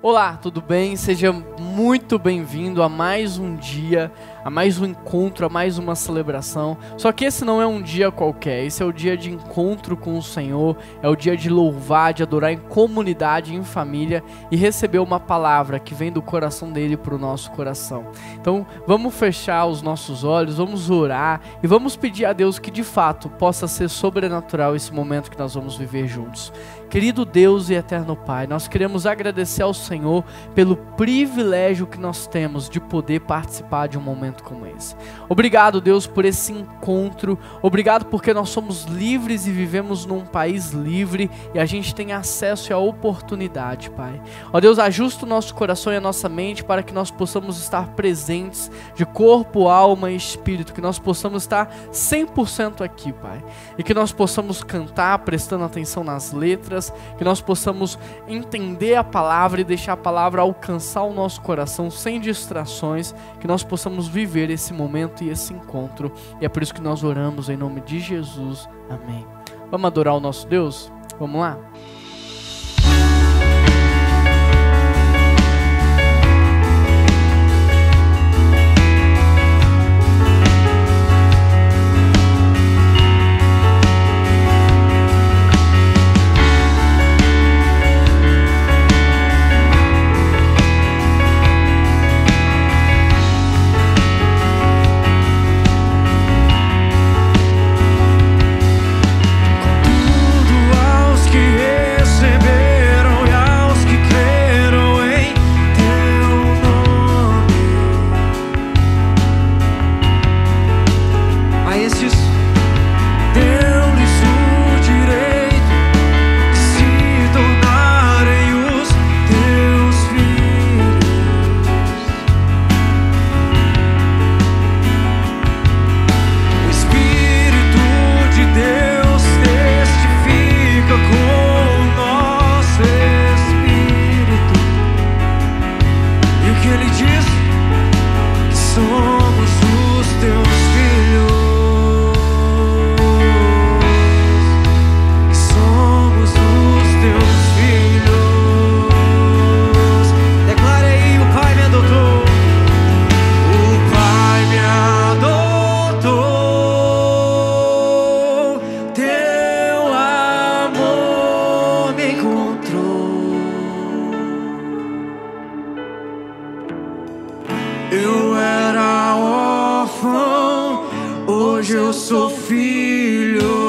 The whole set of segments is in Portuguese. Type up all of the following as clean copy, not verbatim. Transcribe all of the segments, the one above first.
Olá, tudo bem? Seja muito bem-vindo a mais um dia, a mais um encontro, a mais uma celebração. Só que esse não é um dia qualquer, esse é o dia de encontro com o Senhor, é o dia de louvar, de adorar em comunidade, em família e receber uma palavra que vem do coração dele para o nosso coração. Então vamos fechar os nossos olhos, vamos orar e vamos pedir a Deus que de fato possa ser sobrenatural esse momento que nós vamos viver juntos. Querido Deus e eterno Pai, nós queremos agradecer ao Senhor pelo privilégio que nós temos de poder participar de um momento como esse. Obrigado, Deus, por esse encontro. Obrigado porque nós somos livres e vivemos num país livre e a gente tem acesso à oportunidade, Pai. Ó Deus, ajusta o nosso coração e a nossa mente para que nós possamos estar presentes de corpo, alma e espírito, que nós possamos estar 100% aqui, Pai. E que nós possamos cantar prestando atenção nas letras, que nós possamos entender a palavra e deixar a palavra alcançar o nosso coração sem distrações, que nós possamos viver esse momento e esse encontro. E é por isso que nós oramos em nome de Jesus. Amém. Vamos adorar o nosso Deus? Vamos lá? Eu era órfão, hoje eu sou filho.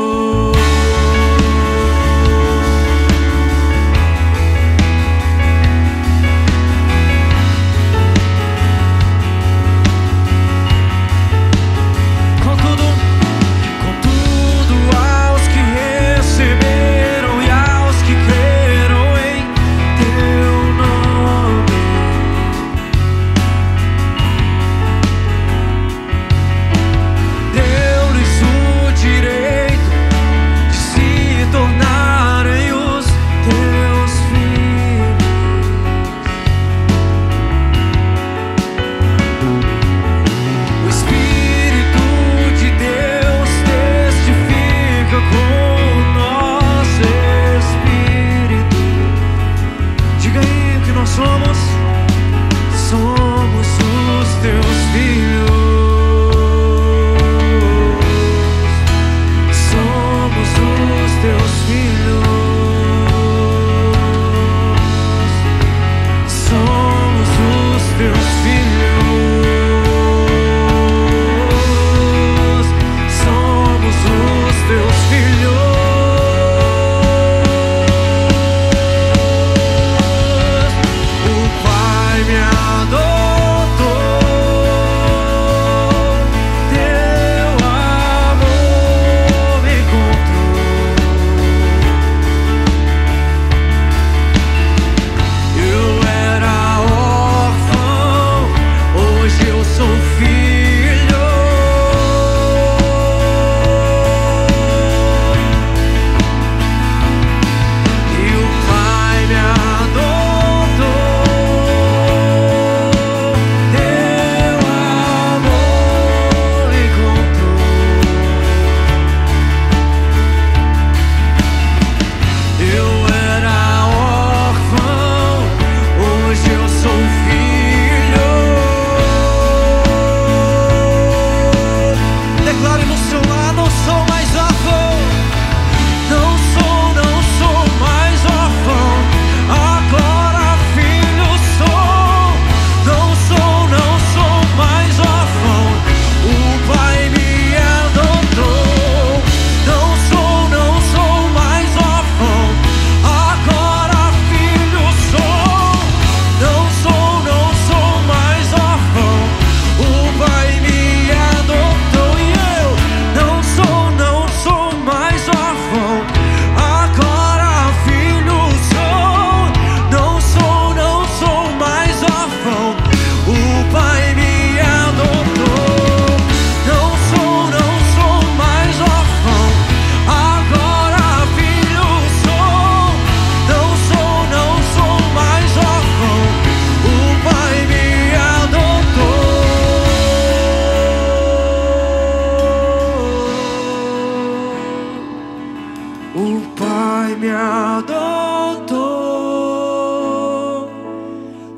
Pai me adotou,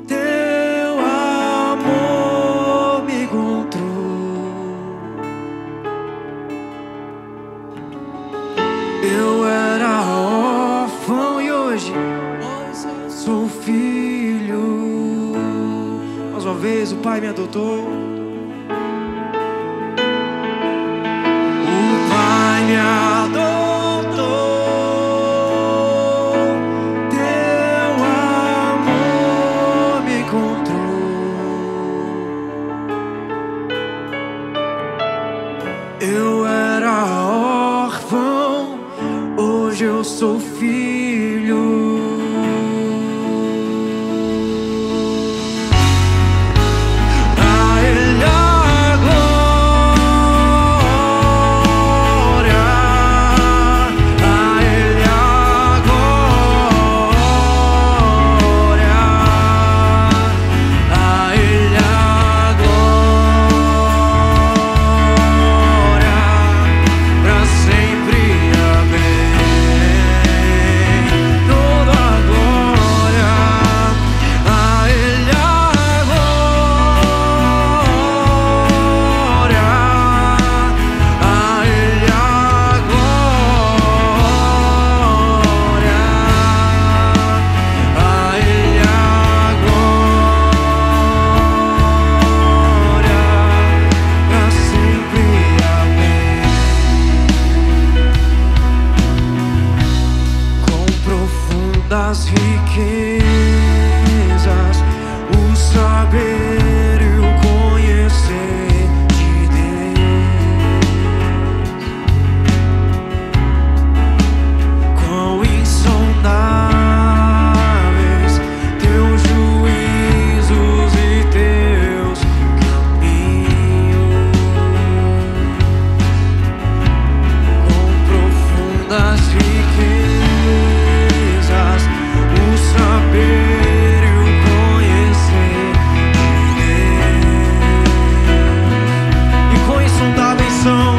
teu amor me encontrou. Eu era órfão e hoje sou filho. Mais uma vez, o Pai me adotou. O Pai me adotou, teu amor me encontrou. Eu era órfão, hoje eu sou filho. Das riquezas, o saber e o conhecer de Deus. Quão insondáveis teus juízos e teus caminhos. Quão profundas riquezas, o saber e o conhecer de Deus. E quão insondáveis são,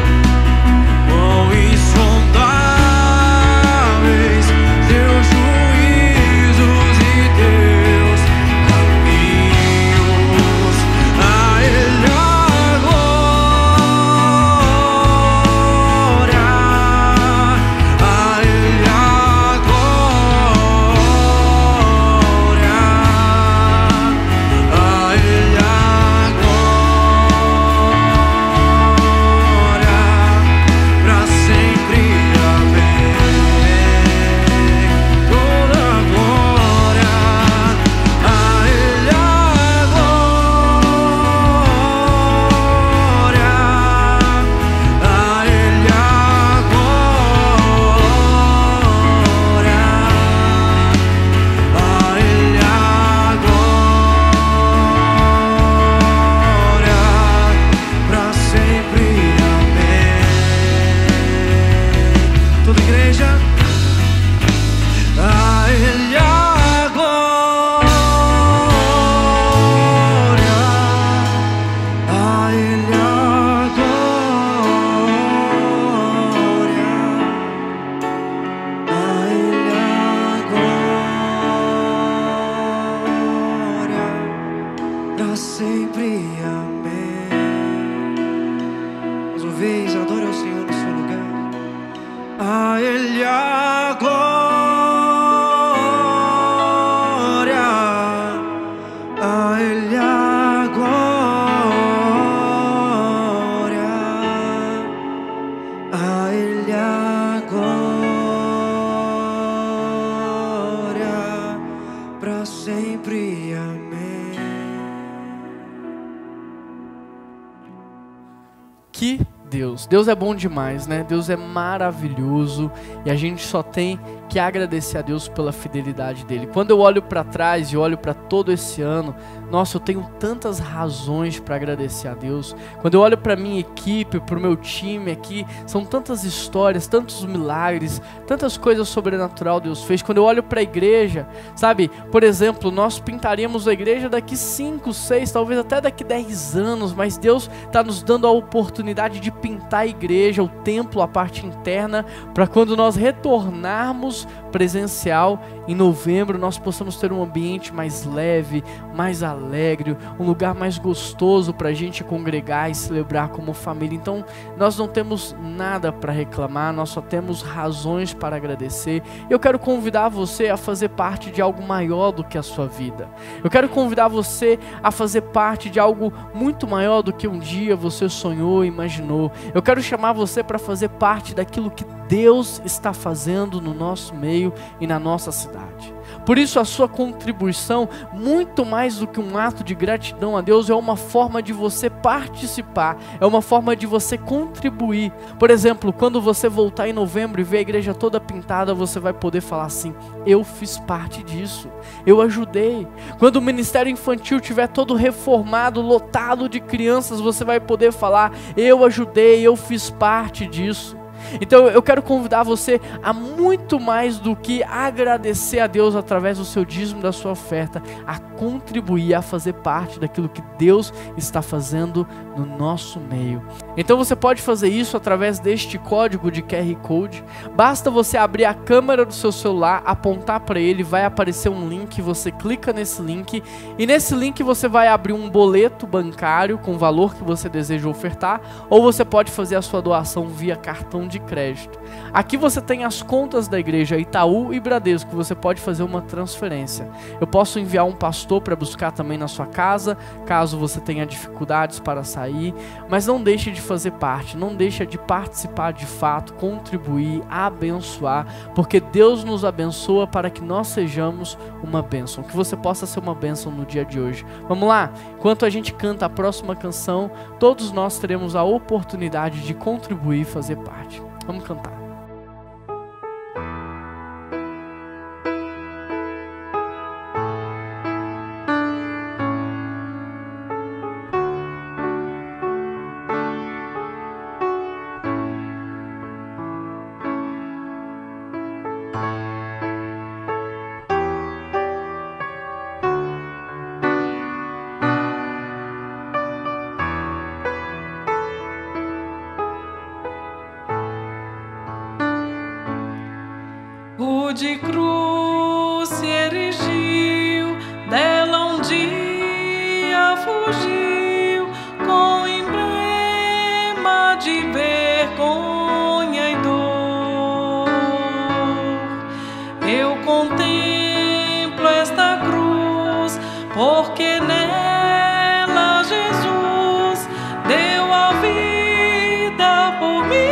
quão insondáveis teus juízos e teus caminhos. A Ele a glória, a Ele a glória, a Ele a glória, pra sempre. Amém. Toda a glória, a Ele a glória, a Ele a glória, a Ele a glória, pra sempre. Amém. Toda igreja, a Ele a glória, a Ele a glória, a Ele a glória, pra sempre. Amém. Mais uma vez, adore ao Senhor no seu lugar. A Ele a glória, a Ele a glória, a Ele a glória, pra sempre. Amém. Que Deus. Deus é bom demais, né? Deus é maravilhoso e a gente só tem que agradecer a Deus pela fidelidade dele. Quando eu olho para trás e olho para todo esse ano, nossa, eu tenho tantas razões para agradecer a Deus. Quando eu olho para minha equipe, para o meu time aqui, são tantas histórias, tantos milagres, tantas coisas sobrenatural Deus fez. Quando eu olho para a igreja, sabe, por exemplo, nós pintaríamos a igreja daqui 5, 6, talvez até daqui 10 anos, mas Deus está nos dando a oportunidade de pintar a igreja, o templo, a parte interna, para quando nós retornarmos presencial em novembro, nós possamos ter um ambiente mais leve, mais alegre, um lugar mais gostoso para a gente congregar e celebrar como família. Então nós não temos nada para reclamar, nós só temos razões para agradecer. Eu quero convidar você a fazer parte de algo maior do que a sua vida. Eu quero convidar você a fazer parte de algo muito maior do que um dia você sonhou e imaginou. Eu quero chamar você para fazer parte daquilo que Deus está fazendo no nosso meio e na nossa cidade. Por isso a sua contribuição, muito mais do que um ato de gratidão a Deus, é uma forma de você participar, é uma forma de você contribuir. Por exemplo, quando você voltar em novembro e ver a igreja toda pintada, você vai poder falar assim: eu fiz parte disso, eu ajudei. Quando o ministério infantil estiver todo reformado, lotado de crianças, você vai poder falar: eu ajudei, eu fiz parte disso. Então eu quero convidar você a muito mais do que agradecer a Deus através do seu dízimo, da sua oferta, a contribuir, a fazer parte daquilo que Deus está fazendo no nosso meio. Então você pode fazer isso através deste código de QR Code. Basta você abrir a câmera do seu celular, apontar para ele, vai aparecer um link, você clica nesse link e nesse link você vai abrir um boleto bancário com o valor que você deseja ofertar, ou você pode fazer a sua doação via cartão de crédito. Aqui você tem as contas da igreja Itaú e Bradesco, que você pode fazer uma transferência. Eu posso enviar um pastor para buscar também na sua casa, caso você tenha dificuldades para sair, mas não deixe de fazer parte, não deixe de participar de fato, contribuir, abençoar, porque Deus nos abençoa para que nós sejamos uma bênção, que você possa ser uma bênção no dia de hoje. Vamos lá? Enquanto a gente canta a próxima canção, todos nós teremos a oportunidade de contribuir e fazer parte. Vamos cantar. De cruz se erigiu, dela um dia fugiu, com emblema de vergonha e dor. Eu contemplo esta cruz, porque nela Jesus deu a vida por mim.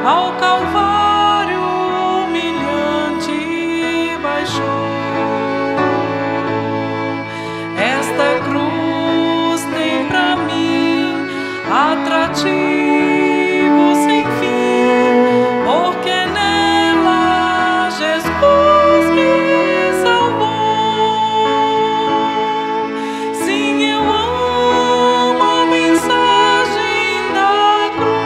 Ao Calvário humilhante baixou. Esta cruz tem pra mim atrativo sem fim, porque nela Jesus me salvou. Sim, eu amo a mensagem da cruz.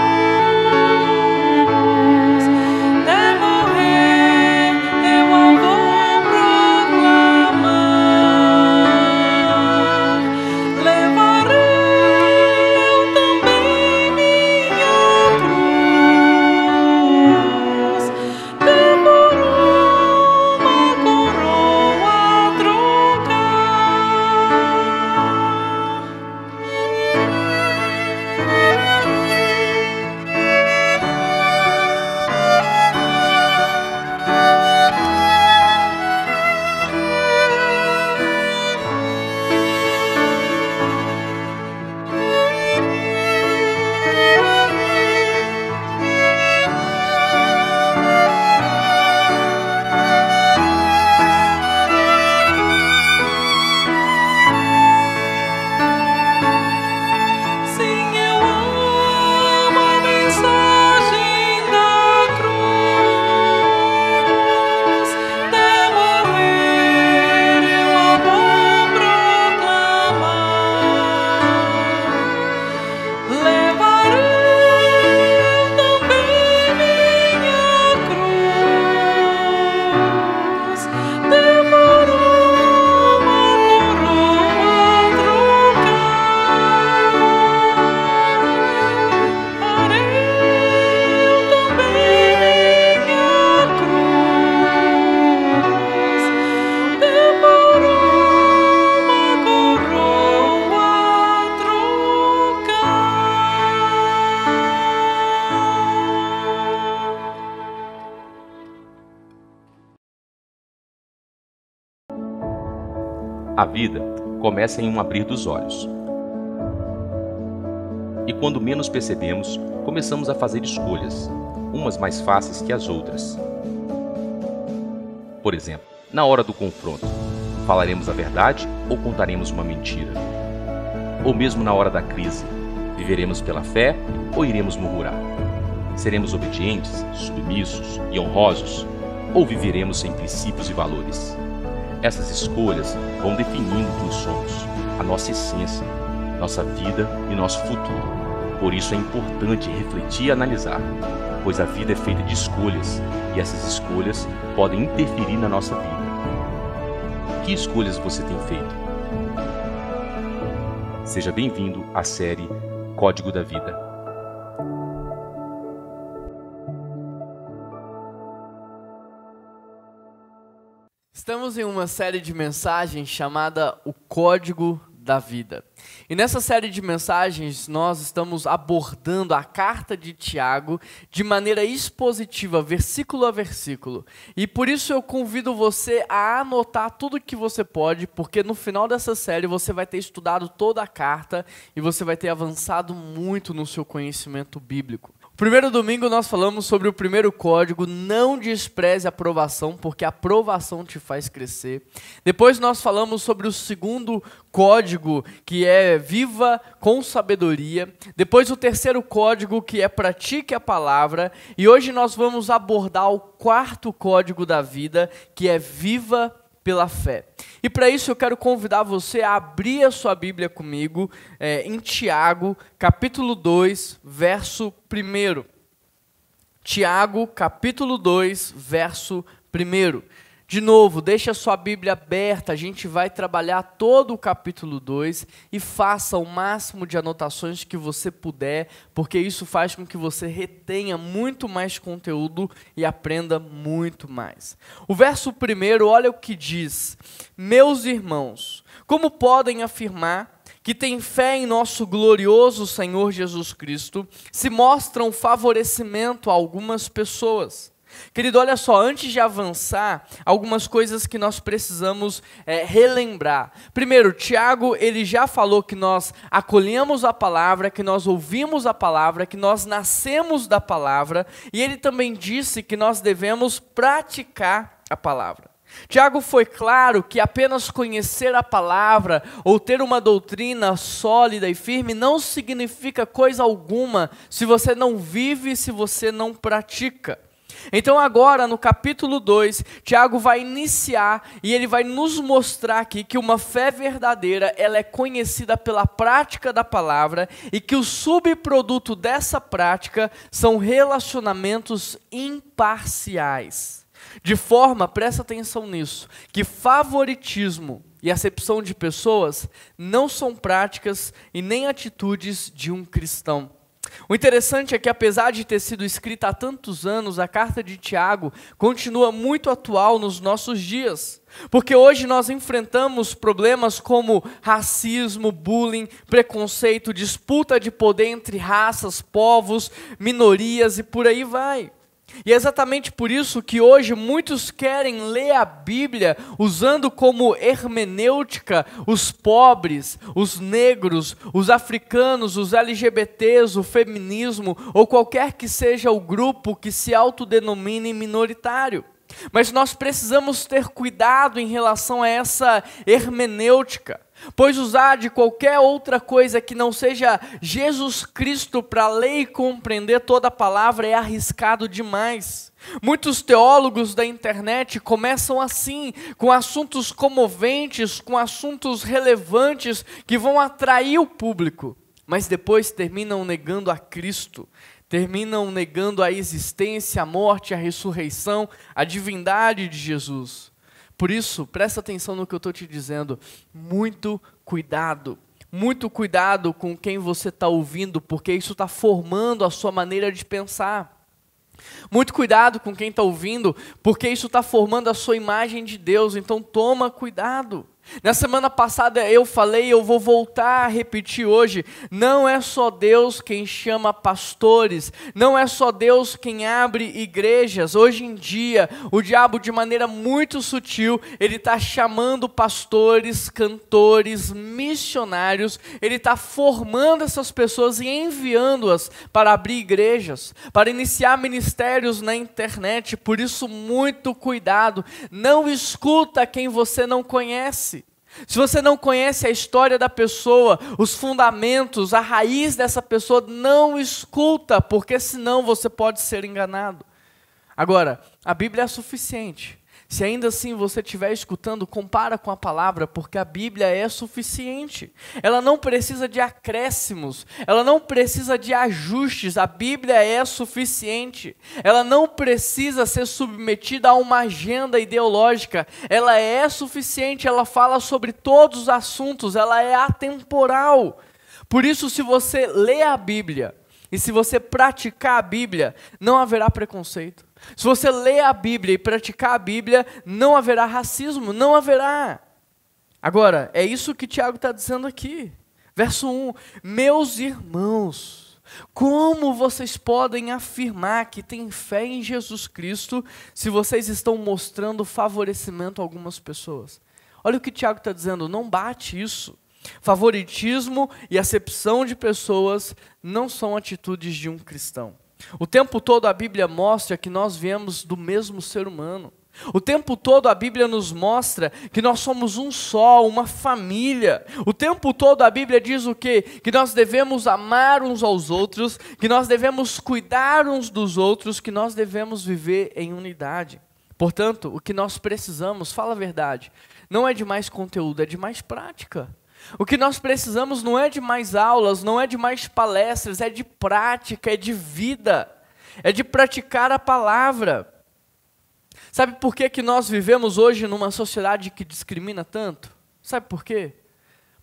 A vida começa em um abrir dos olhos. E quando menos percebemos, começamos a fazer escolhas, umas mais fáceis que as outras. Por exemplo, na hora do confronto, falaremos a verdade ou contaremos uma mentira? Ou mesmo na hora da crise, viveremos pela fé ou iremos murmurar? Seremos obedientes, submissos e honrosos? Ou viveremos sem princípios e valores? Essas escolhas vão definindo quem somos, a nossa essência, nossa vida e nosso futuro. Por isso é importante refletir e analisar, pois a vida é feita de escolhas e essas escolhas podem interferir na nossa vida. Que escolhas você tem feito? Seja bem-vindo à série Código da Vida. Estamos em uma série de mensagens chamada O Código da Vida. E nessa série de mensagens nós estamos abordando a carta de Tiago de maneira expositiva, versículo a versículo. E por isso eu convido você a anotar tudo que você pode, porque no final dessa série você vai ter estudado toda a carta e você vai ter avançado muito no seu conhecimento bíblico. Primeiro domingo nós falamos sobre o primeiro código, não despreze a aprovação, porque a aprovação te faz crescer. Depois nós falamos sobre o segundo código, que é viva com sabedoria. Depois o terceiro código, que é pratique a palavra. E hoje nós vamos abordar o quarto código da vida, que é viva pela fé. E para isso eu quero convidar você a abrir a sua Bíblia comigo em Tiago, capítulo 2, verso 1. Tiago, capítulo 2, verso 1. De novo, deixa a sua Bíblia aberta, a gente vai trabalhar todo o capítulo 2 e faça o máximo de anotações que você puder, porque isso faz com que você retenha muito mais conteúdo e aprenda muito mais. O verso 1, olha o que diz: meus irmãos, como podem afirmar que têm fé em nosso glorioso Senhor Jesus Cristo, se mostram favorecimento a algumas pessoas? Querido, olha só, antes de avançar, algumas coisas que nós precisamos relembrar. Primeiro, Tiago, ele já falou que nós acolhemos a palavra, que nós ouvimos a palavra, que nós nascemos da palavra, e ele também disse que nós devemos praticar a palavra. Tiago foi claro que apenas conhecer a palavra ou ter uma doutrina sólida e firme não significa coisa alguma se você não vive, se você não pratica. Então agora no capítulo 2, Tiago vai iniciar e ele vai nos mostrar aqui que uma fé verdadeira, ela é conhecida pela prática da palavra e que o subproduto dessa prática são relacionamentos imparciais. De forma, presta atenção nisso, que favoritismo e acepção de pessoas não são práticas e nem atitudes de um cristão. O interessante é que, apesar de ter sido escrita há tantos anos, a carta de Tiago continua muito atual nos nossos dias. Porque hoje nós enfrentamos problemas como racismo, bullying, preconceito, disputa de poder entre raças, povos, minorias e por aí vai. E é exatamente por isso que hoje muitos querem ler a Bíblia usando como hermenêutica os pobres, os negros, os africanos, os LGBTs, o feminismo ou qualquer que seja o grupo que se autodenomine minoritário. Mas nós precisamos ter cuidado em relação a essa hermenêutica, pois usar de qualquer outra coisa que não seja Jesus Cristo para ler e compreender toda a palavra é arriscado demais. Muitos teólogos da internet começam assim, com assuntos comoventes, com assuntos relevantes que vão atrair o público, mas depois terminam negando a Cristo. Terminam negando a existência, a morte, a ressurreição, a divindade de Jesus. Por isso, presta atenção no que eu estou te dizendo. Muito cuidado com quem você está ouvindo, porque isso está formando a sua maneira de pensar. Muito cuidado com quem está ouvindo, porque isso está formando a sua imagem de Deus, então toma cuidado. Na semana passada eu falei, eu vou voltar a repetir hoje, não é só Deus quem chama pastores, não é só Deus quem abre igrejas. Hoje em dia, o diabo de maneira muito sutil, ele está chamando pastores, cantores, missionários, ele está formando essas pessoas e enviando-as para abrir igrejas, para iniciar ministérios na internet. Por isso, muito cuidado, não escuta quem você não conhece. Se você não conhece a história da pessoa, os fundamentos, a raiz dessa pessoa, não escuta, porque senão você pode ser enganado. Agora, a Bíblia é suficiente. Se ainda assim você estiver escutando, compara com a palavra, porque a Bíblia é suficiente. Ela não precisa de acréscimos, ela não precisa de ajustes, a Bíblia é suficiente. Ela não precisa ser submetida a uma agenda ideológica, ela é suficiente, ela fala sobre todos os assuntos, ela é atemporal. Por isso, se você lê a Bíblia, e se você praticar a Bíblia, não haverá preconceito. Se você ler a Bíblia e praticar a Bíblia, não haverá racismo, não haverá. Agora, é isso que Tiago está dizendo aqui. Verso 1, meus irmãos, como vocês podem afirmar que têm fé em Jesus Cristo, se vocês estão mostrando favorecimento a algumas pessoas? Olha o que Tiago está dizendo, não bate isso. Favoritismo e acepção de pessoas não são atitudes de um cristão. O tempo todo a Bíblia mostra que nós viemos do mesmo ser humano. O tempo todo a Bíblia nos mostra que nós somos um só, uma família. O tempo todo a Bíblia diz o quê? Que nós devemos amar uns aos outros, que nós devemos cuidar uns dos outros, que nós devemos viver em unidade. Portanto, o que nós precisamos, fala a verdade, não é de mais conteúdo, é de mais prática. O que nós precisamos não é de mais aulas, não é de mais palestras, é de prática, é de vida, é de praticar a palavra. Sabe por que nós vivemos hoje numa sociedade que discrimina tanto? Sabe por quê?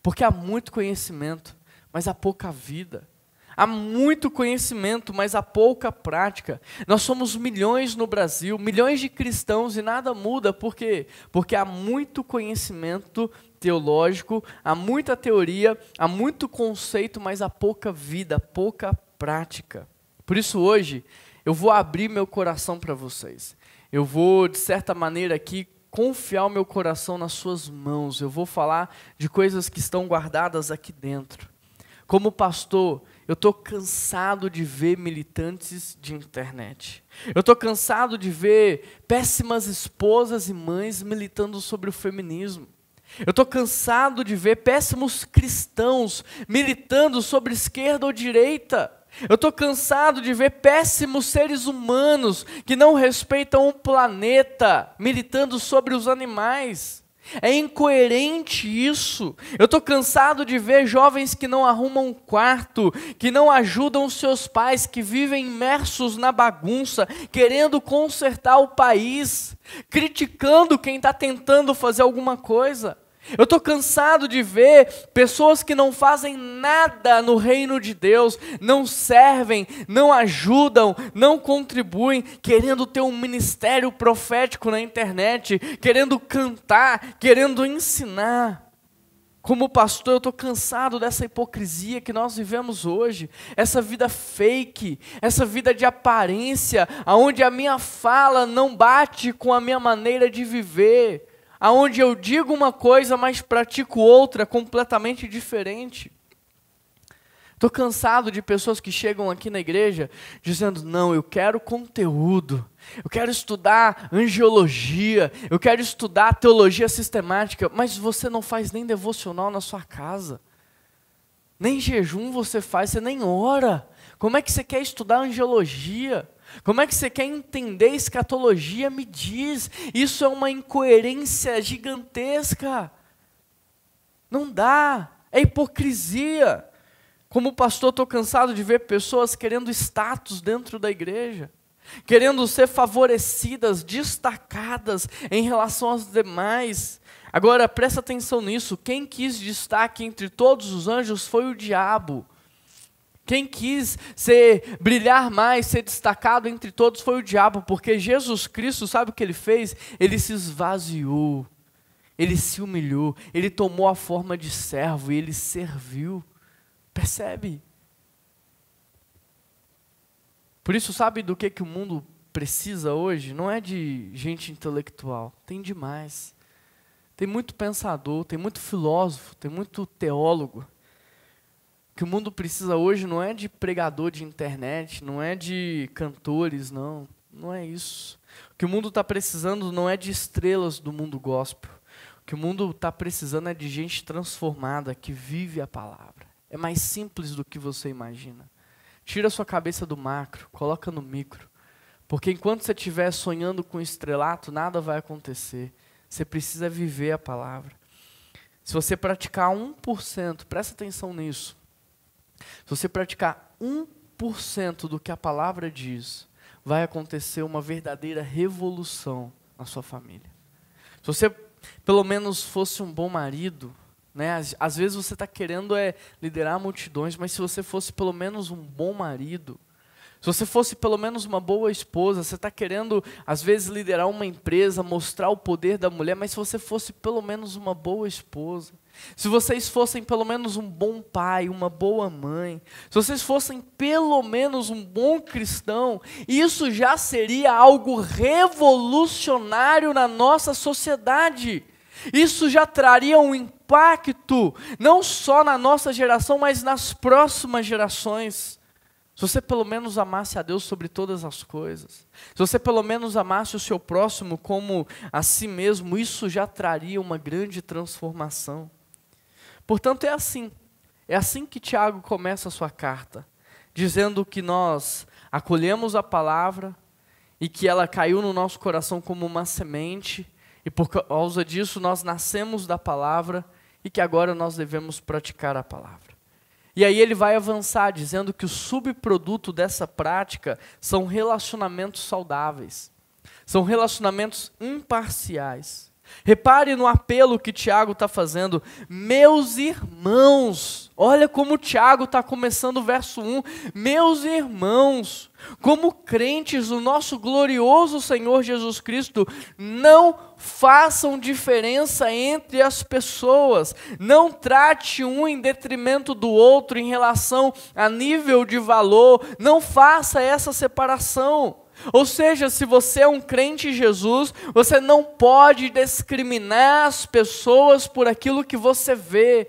Porque há muito conhecimento, mas há pouca vida. Há muito conhecimento, mas há pouca prática. Nós somos milhões no Brasil, milhões de cristãos e nada muda. Por quê? Porque há muito conhecimento teológico, há muita teoria, há muito conceito, mas há pouca vida, pouca prática. Por isso hoje, eu vou abrir meu coração para vocês. Eu vou, de certa maneira aqui, confiar o meu coração nas suas mãos. Eu vou falar de coisas que estão guardadas aqui dentro. Como pastor, eu estou cansado de ver militantes de internet. Eu estou cansado de ver péssimas esposas e mães militando sobre o feminismo. Eu estou cansado de ver péssimos cristãos militando sobre esquerda ou direita. Eu estou cansado de ver péssimos seres humanos que não respeitam o planeta militando sobre os animais. É incoerente isso. Eu estou cansado de ver jovens que não arrumam um quarto, que não ajudam os seus pais, que vivem imersos na bagunça, querendo consertar o país, criticando quem está tentando fazer alguma coisa. Eu estou cansado de ver pessoas que não fazem nada no reino de Deus, não servem, não ajudam, não contribuem, querendo ter um ministério profético na internet, querendo cantar, querendo ensinar. Como pastor, eu estou cansado dessa hipocrisia que nós vivemos hoje, essa vida fake, essa vida de aparência, onde a minha fala não bate com a minha maneira de viver, aonde eu digo uma coisa, mas pratico outra completamente diferente. Estou cansado de pessoas que chegam aqui na igreja dizendo, não, eu quero conteúdo, eu quero estudar angiologia, eu quero estudar teologia sistemática, mas você não faz nem devocional na sua casa, nem jejum você faz, você nem ora. Como é que você quer estudar angiologia? Como é que você quer entender escatologia? Me diz, isso é uma incoerência gigantesca. Não dá, é hipocrisia. Como pastor, estou cansado de ver pessoas querendo status dentro da igreja, querendo ser favorecidas, destacadas em relação aos demais. Agora, presta atenção nisso, quem quis destaque entre todos os anjos foi o diabo. Quem quis brilhar mais, ser destacado entre todos foi o diabo, porque Jesus Cristo, sabe o que ele fez? Ele se esvaziou. Ele se humilhou, ele tomou a forma de servo e ele serviu. Percebe? Por isso, sabe do que o mundo precisa hoje? Não é de gente intelectual, tem demais. Tem muito pensador, tem muito filósofo, tem muito teólogo. O que o mundo precisa hoje não é de pregador de internet, não é de cantores, não é isso. O que o mundo está precisando não é de estrelas do mundo gospel. O que o mundo está precisando é de gente transformada, que vive a palavra. É mais simples do que você imagina. Tira a sua cabeça do macro, coloca no micro. Porque enquanto você estiver sonhando com estrelato, nada vai acontecer. Você precisa viver a palavra. Se você praticar 1%, presta atenção nisso. Se você praticar 1% do que a palavra diz, vai acontecer uma verdadeira revolução na sua família. Se você pelo menos fosse um bom marido, né? Às vezes você está querendo liderar multidões, mas se você fosse pelo menos um bom marido, se você fosse pelo menos uma boa esposa, você está querendo às vezes liderar uma empresa, mostrar o poder da mulher, mas se você fosse pelo menos uma boa esposa, se vocês fossem pelo menos um bom pai, uma boa mãe, se vocês fossem pelo menos um bom cristão, isso já seria algo revolucionário na nossa sociedade. Isso já traria um impacto, não só na nossa geração, mas nas próximas gerações. Se você pelo menos amasse a Deus sobre todas as coisas, se você pelo menos amasse o seu próximo como a si mesmo, isso já traria uma grande transformação. Portanto, é assim que Tiago começa a sua carta, dizendo que nós acolhemos a palavra e que ela caiu no nosso coração como uma semente, e por causa disso nós nascemos da palavra e que agora nós devemos praticar a palavra. E aí ele vai avançar dizendo que o subproduto dessa prática são relacionamentos saudáveis, são relacionamentos imparciais. Repare no apelo que Tiago está fazendo. Meus irmãos, olha como Tiago está começando o verso 1. Meus irmãos, como crentes do nosso glorioso Senhor Jesus Cristo, não façam diferença entre as pessoas. Não trate um em detrimento do outro em relação a nível de valor. Não faça essa separação. Ou seja, se você é um crente em Jesus, você não pode discriminar as pessoas por aquilo que você vê.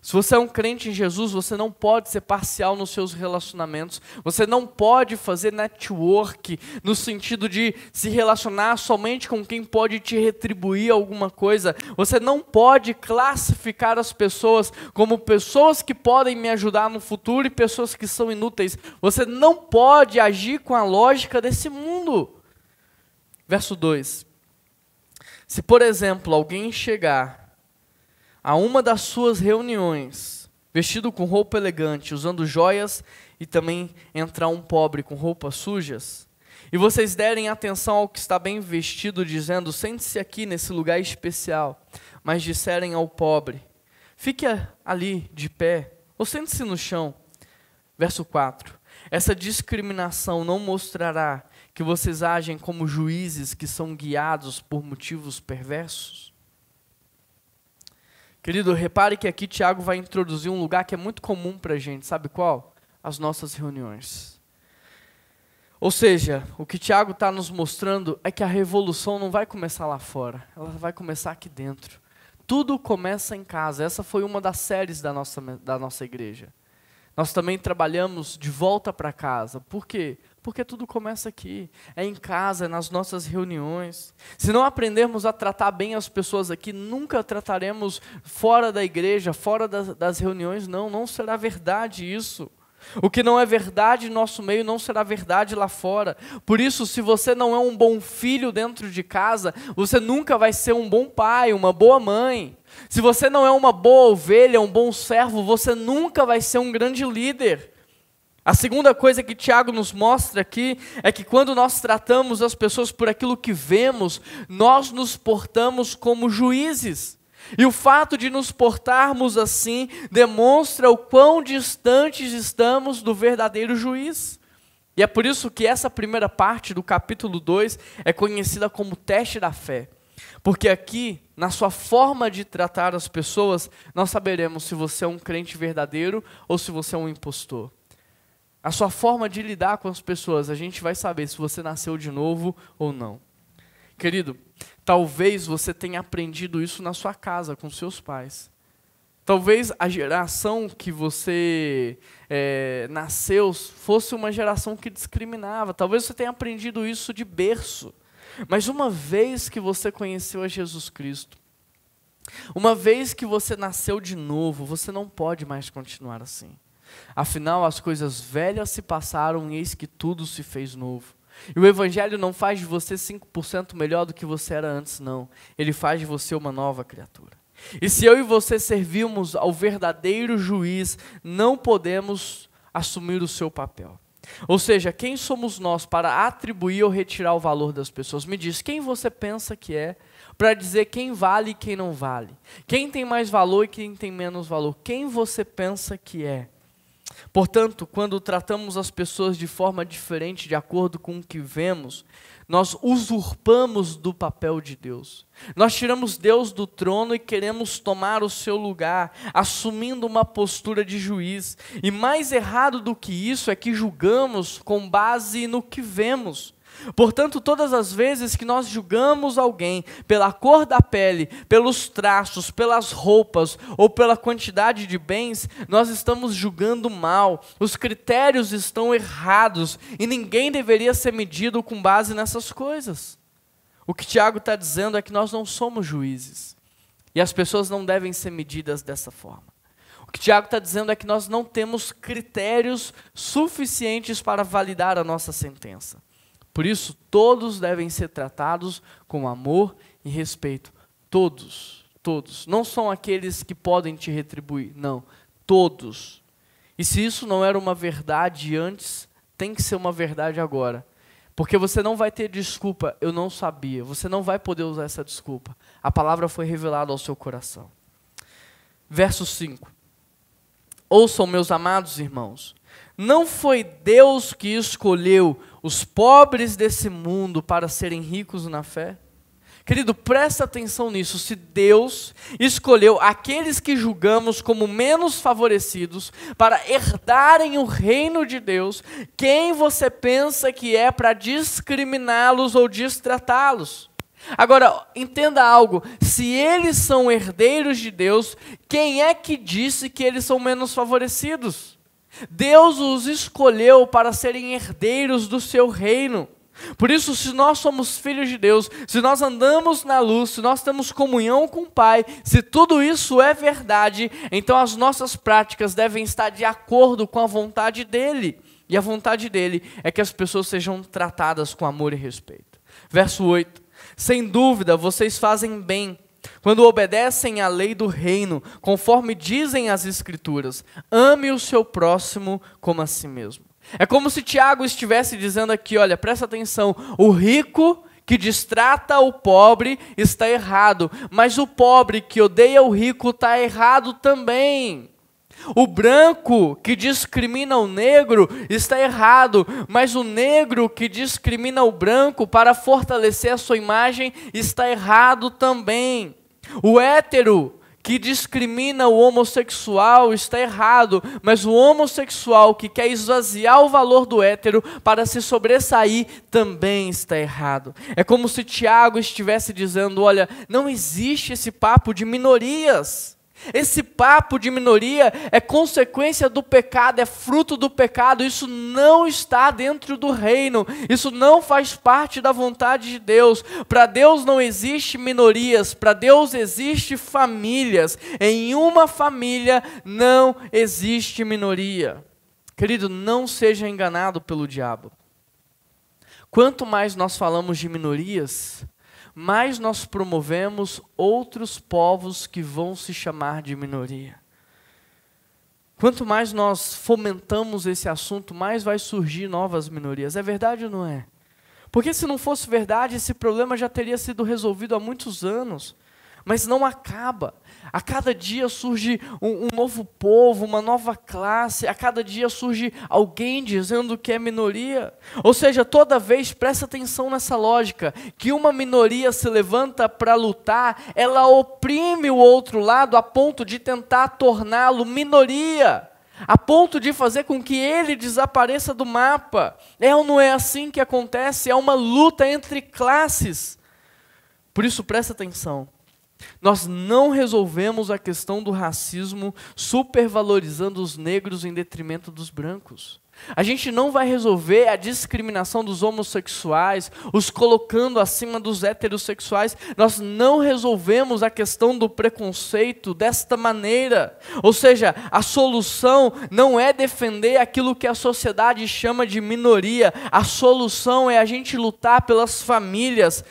Se você é um crente em Jesus, você não pode ser parcial nos seus relacionamentos. Você não pode fazer network no sentido de se relacionar somente com quem pode te retribuir alguma coisa. Você não pode classificar as pessoas como pessoas que podem me ajudar no futuro e pessoas que são inúteis. Você não pode agir com a lógica desse mundo. Verso 2. Se, por exemplo, alguém chegar a uma das suas reuniões, vestido com roupa elegante, usando joias, e também entrar um pobre com roupas sujas, e vocês derem atenção ao que está bem vestido, dizendo, sente-se aqui nesse lugar especial, mas disserem ao pobre, fique ali de pé, ou sente-se no chão. Verso 4, essa discriminação não mostrará que vocês agem como juízes que são guiados por motivos perversos? Querido, repare que aqui Tiago vai introduzir um lugar que é muito comum para a gente, sabe qual? As nossas reuniões. Ou seja, o que Tiago está nos mostrando é que a revolução não vai começar lá fora, ela vai começar aqui dentro. Tudo começa em casa, essa foi uma das séries da nossa igreja. Nós também trabalhamos de volta para casa. Por quê? Porque tudo começa aqui, é em casa, é nas nossas reuniões. Se não aprendermos a tratar bem as pessoas aqui, nunca trataremos fora da igreja, fora das reuniões, não será verdade isso. O que não é verdade no nosso meio não será verdade lá fora. Por isso, se você não é um bom filho dentro de casa, você nunca vai ser um bom pai, uma boa mãe. Se você não é uma boa ovelha, um bom servo, você nunca vai ser um grande líder. A segunda coisa que Tiago nos mostra aqui é que quando nós tratamos as pessoas por aquilo que vemos, nós nos portamos como juízes. E o fato de nos portarmos assim demonstra o quão distantes estamos do verdadeiro juiz. E é por isso que essa primeira parte do capítulo 2 é conhecida como teste da fé. Porque aqui, na sua forma de tratar as pessoas, nós saberemos se você é um crente verdadeiro ou se você é um impostor. A sua forma de lidar com as pessoas, a gente vai saber se você nasceu de novo ou não. Querido, talvez você tenha aprendido isso na sua casa, com seus pais. Talvez a geração que você nasceu fosse uma geração que discriminava. Talvez você tenha aprendido isso de berço. Mas uma vez que você conheceu a Jesus Cristo, uma vez que você nasceu de novo, você não pode mais continuar assim. Afinal, as coisas velhas se passaram e eis que tudo se fez novo. E o Evangelho não faz de você 5% melhor do que você era antes, não. Ele faz de você uma nova criatura. E se eu e você servirmos ao verdadeiro juiz, não podemos assumir o seu papel. Ou seja, quem somos nós para atribuir ou retirar o valor das pessoas? Me diz, quem você pensa que é para dizer quem vale e quem não vale? Quem tem mais valor e quem tem menos valor? Quem você pensa que é? Portanto, quando tratamos as pessoas de forma diferente, de acordo com o que vemos, nós usurpamos do papel de Deus. Nós tiramos Deus do trono e queremos tomar o seu lugar, assumindo uma postura de juiz. E mais errado do que isso é que julgamos com base no que vemos. Portanto, todas as vezes que nós julgamos alguém pela cor da pele, pelos traços, pelas roupas ou pela quantidade de bens, nós estamos julgando mal. Os critérios estão errados e ninguém deveria ser medido com base nessas coisas. O que Tiago está dizendo é que nós não somos juízes e as pessoas não devem ser medidas dessa forma. O que Tiago está dizendo é que nós não temos critérios suficientes para validar a nossa sentença. Por isso, todos devem ser tratados com amor e respeito. Todos, todos. Não são aqueles que podem te retribuir, não. Todos. E se isso não era uma verdade antes, tem que ser uma verdade agora. Porque você não vai ter desculpa, eu não sabia. Você não vai poder usar essa desculpa. A palavra foi revelada ao seu coração. Verso 5. Ouçam, meus amados irmãos. Não foi Deus que escolheu os pobres desse mundo para serem ricos na fé? Querido, presta atenção nisso. Se Deus escolheu aqueles que julgamos como menos favorecidos para herdarem o reino de Deus, quem você pensa que é para discriminá-los ou destratá-los? Agora, entenda algo. Se eles são herdeiros de Deus, quem é que disse que eles são menos favorecidos? Deus os escolheu para serem herdeiros do seu reino. Por isso, se nós somos filhos de Deus, se nós andamos na luz, se nós temos comunhão com o Pai, se tudo isso é verdade, então as nossas práticas devem estar de acordo com a vontade dEle. E a vontade dEle é que as pessoas sejam tratadas com amor e respeito. Verso 8. Sem dúvida, vocês fazem bem quando obedecem à lei do reino, conforme dizem as Escrituras, ame o seu próximo como a si mesmo. É como se Tiago estivesse dizendo aqui, olha, presta atenção, o rico que distrata o pobre está errado, mas o pobre que odeia o rico está errado também. O branco que discrimina o negro está errado, mas o negro que discrimina o branco para fortalecer a sua imagem está errado também. O hétero que discrimina o homossexual está errado, mas o homossexual que quer esvaziar o valor do hétero para se sobressair também está errado. É como se Tiago estivesse dizendo, olha, não existe esse papo de minorias. Esse papo de minoria é consequência do pecado, é fruto do pecado, isso não está dentro do reino, isso não faz parte da vontade de Deus. Para Deus não existe minorias, para Deus existe famílias, em uma família não existe minoria. Querido, não seja enganado pelo diabo. Quanto mais nós falamos de minorias, mais nós promovemos outros povos que vão se chamar de minoria. Quanto mais nós fomentamos esse assunto, mais vai surgir novas minorias. É verdade ou não é? Porque se não fosse verdade, esse problema já teria sido resolvido há muitos anos. mas não acaba. A cada dia surge um novo povo, uma nova classe, a cada dia surge alguém dizendo que é minoria. Ou seja, toda vez, presta atenção nessa lógica, que uma minoria se levanta para lutar, ela oprime o outro lado a ponto de tentar torná-lo minoria, a ponto de fazer com que ele desapareça do mapa. É ou não é assim que acontece? É uma luta entre classes. Por isso, presta atenção. Nós não resolvemos a questão do racismo supervalorizando os negros em detrimento dos brancos. A gente não vai resolver a discriminação dos homossexuais, os colocando acima dos heterossexuais. Nós não resolvemos a questão do preconceito desta maneira. Ou seja, a solução não é defender aquilo que a sociedade chama de minoria. A solução é a gente lutar pelas famílias.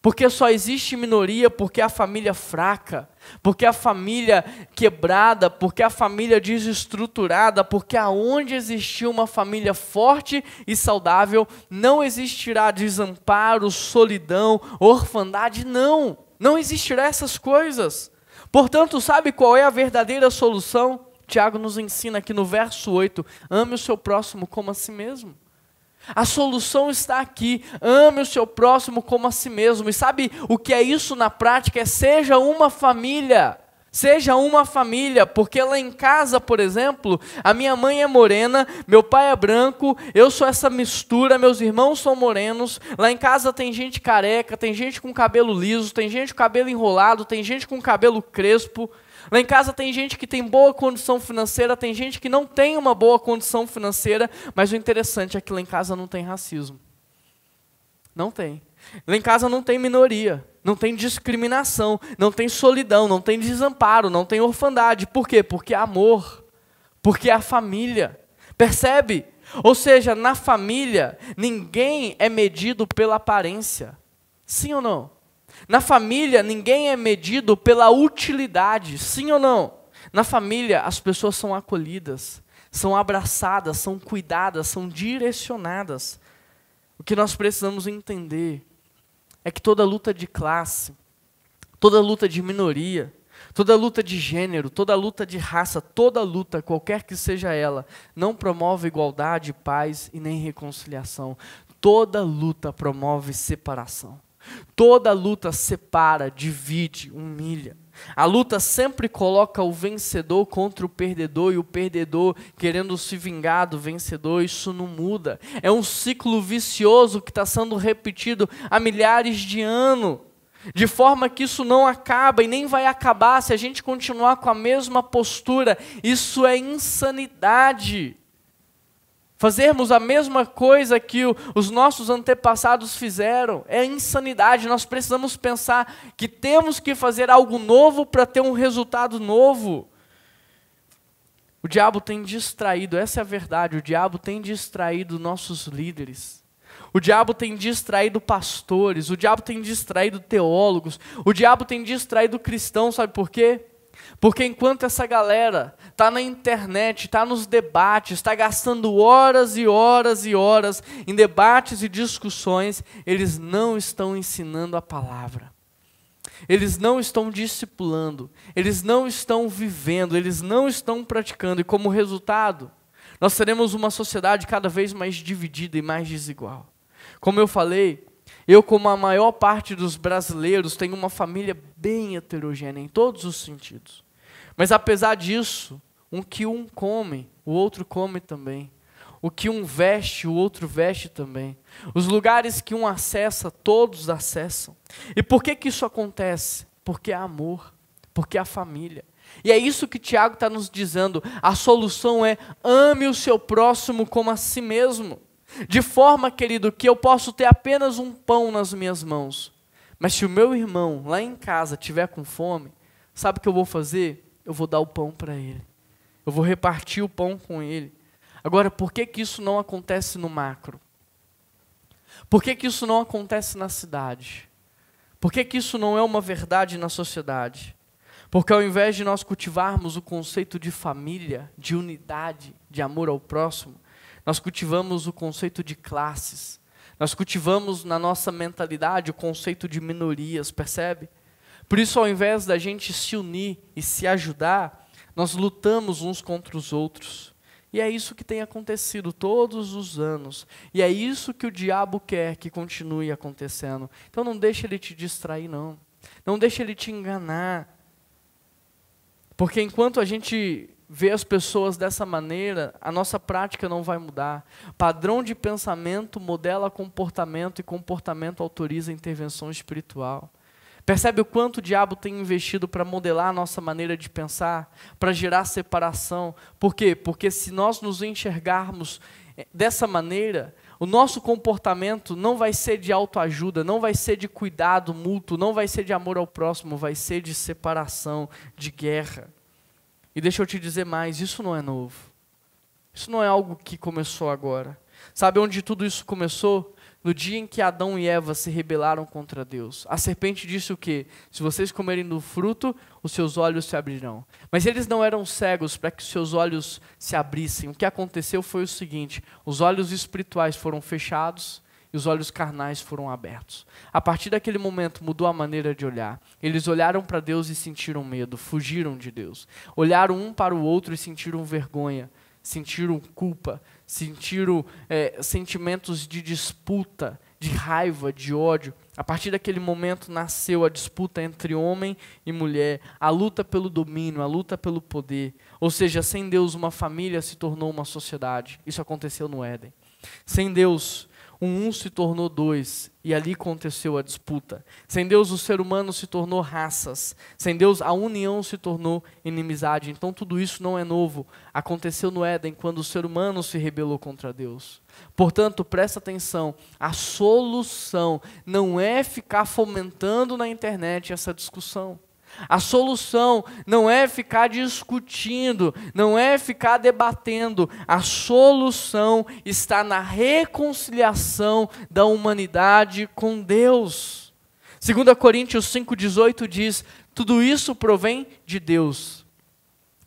Porque só existe minoria porque a família fraca, porque a família quebrada, porque a família desestruturada, porque aonde existir uma família forte e saudável, não existirá desamparo, solidão, orfandade, não existirá essas coisas. Portanto, sabe qual é a verdadeira solução? Tiago nos ensina aqui no verso 8, ame o seu próximo como a si mesmo. A solução está aqui, ame o seu próximo como a si mesmo. E sabe o que é isso na prática? Seja uma família, porque lá em casa, por exemplo, a minha mãe é morena, meu pai é branco, eu sou essa mistura, meus irmãos são morenos, lá em casa tem gente careca, tem gente com cabelo liso, tem gente com cabelo enrolado, tem gente com cabelo crespo. Lá em casa tem gente que tem boa condição financeira, tem gente que não tem uma boa condição financeira, mas o interessante é que lá em casa não tem racismo. Não tem. Lá em casa não tem minoria, não tem discriminação, não tem solidão, não tem desamparo, não tem orfandade. Por quê? Porque é amor, porque é a família. Percebe? Ou seja, na família, ninguém é medido pela aparência. Sim ou não? Na família, ninguém é medido pela utilidade, sim ou não? Na família, as pessoas são acolhidas, são abraçadas, são cuidadas, são direcionadas. O que nós precisamos entender é que toda luta de classe, toda luta de minoria, toda luta de gênero, toda luta de raça, toda luta, qualquer que seja ela, não promove igualdade, paz e nem reconciliação. Toda luta promove separação. Toda luta separa, divide, humilha. A luta sempre coloca o vencedor contra o perdedor e o perdedor querendo se vingar do vencedor. Isso não muda. É um ciclo vicioso que está sendo repetido há milhares de anos. De forma que isso não acaba e nem vai acabar se a gente continuar com a mesma postura. Isso é insanidade. Fazermos a mesma coisa que os nossos antepassados fizeram é insanidade. Nós precisamos pensar que temos que fazer algo novo para ter um resultado novo. O diabo tem distraído, essa é a verdade, o diabo tem distraído nossos líderes. O diabo tem distraído pastores, o diabo tem distraído teólogos, o diabo tem distraído cristãos, sabe por quê? Porque enquanto essa galera está na internet, está nos debates, está gastando horas e horas e horas em debates e discussões, eles não estão ensinando a palavra. Eles não estão discipulando, eles não estão vivendo, eles não estão praticando. E como resultado, nós teremos uma sociedade cada vez mais dividida e mais desigual. Como eu falei, eu, como a maior parte dos brasileiros, tenho uma família bem heterogênea em todos os sentidos. Mas apesar disso, o que um come, o outro come também. O que um veste, o outro veste também. Os lugares que um acessa, todos acessam. E por que isso acontece? Porque é amor, porque é a família. E é isso que Tiago está nos dizendo. A solução é: ame o seu próximo como a si mesmo. De forma, querido, que eu posso ter apenas um pão nas minhas mãos. Mas se o meu irmão lá em casa estiver com fome, sabe o que eu vou fazer? Eu vou dar o pão para ele. Eu vou repartir o pão com ele. Agora, por que isso não acontece no macro? Por que isso não acontece na cidade? Por que isso não é uma verdade na sociedade? Porque ao invés de nós cultivarmos o conceito de família, de unidade, de amor ao próximo, nós cultivamos o conceito de classes. Nós cultivamos na nossa mentalidade o conceito de minorias, percebe? Por isso, ao invés da gente se unir e se ajudar, nós lutamos uns contra os outros. E é isso que tem acontecido todos os anos. E é isso que o diabo quer que continue acontecendo. Então não deixe ele te distrair, não. Não deixe ele te enganar. Porque enquanto a gente vê as pessoas dessa maneira, a nossa prática não vai mudar. Padrão de pensamento modela comportamento e comportamento autoriza intervenção espiritual. Percebe o quanto o diabo tem investido para modelar a nossa maneira de pensar, para gerar separação? Por quê? Porque se nós nos enxergarmos dessa maneira, o nosso comportamento não vai ser de autoajuda, não vai ser de cuidado mútuo, não vai ser de amor ao próximo, vai ser de separação, de guerra. E deixa eu te dizer mais, isso não é novo. Isso não é algo que começou agora. Sabe onde tudo isso começou? No dia em que Adão e Eva se rebelaram contra Deus. A serpente disse o quê? Se vocês comerem do fruto, os seus olhos se abrirão. Mas eles não eram cegos para que os seus olhos se abrissem. O que aconteceu foi o seguinte, os olhos espirituais foram fechados e os olhos carnais foram abertos. A partir daquele momento mudou a maneira de olhar. Eles olharam para Deus e sentiram medo, fugiram de Deus. Olharam um para o outro e sentiram vergonha, sentiram culpa, sentiram sentimentos de disputa, de raiva, de ódio. A partir daquele momento nasceu a disputa entre homem e mulher, a luta pelo domínio, a luta pelo poder. Ou seja, sem Deus uma família se tornou uma sociedade. Isso aconteceu no Éden. Sem Deus, um se tornou dois, e ali aconteceu a disputa. Sem Deus, o ser humano se tornou raças. Sem Deus, a união se tornou inimizade. Então, tudo isso não é novo. Aconteceu no Éden, quando o ser humano se rebelou contra Deus. Portanto, presta atenção, a solução não é ficar fomentando na internet essa discussão. A solução não é ficar discutindo, não é ficar debatendo. A solução está na reconciliação da humanidade com Deus. 2 Coríntios 5,18 diz, tudo isso provém de Deus,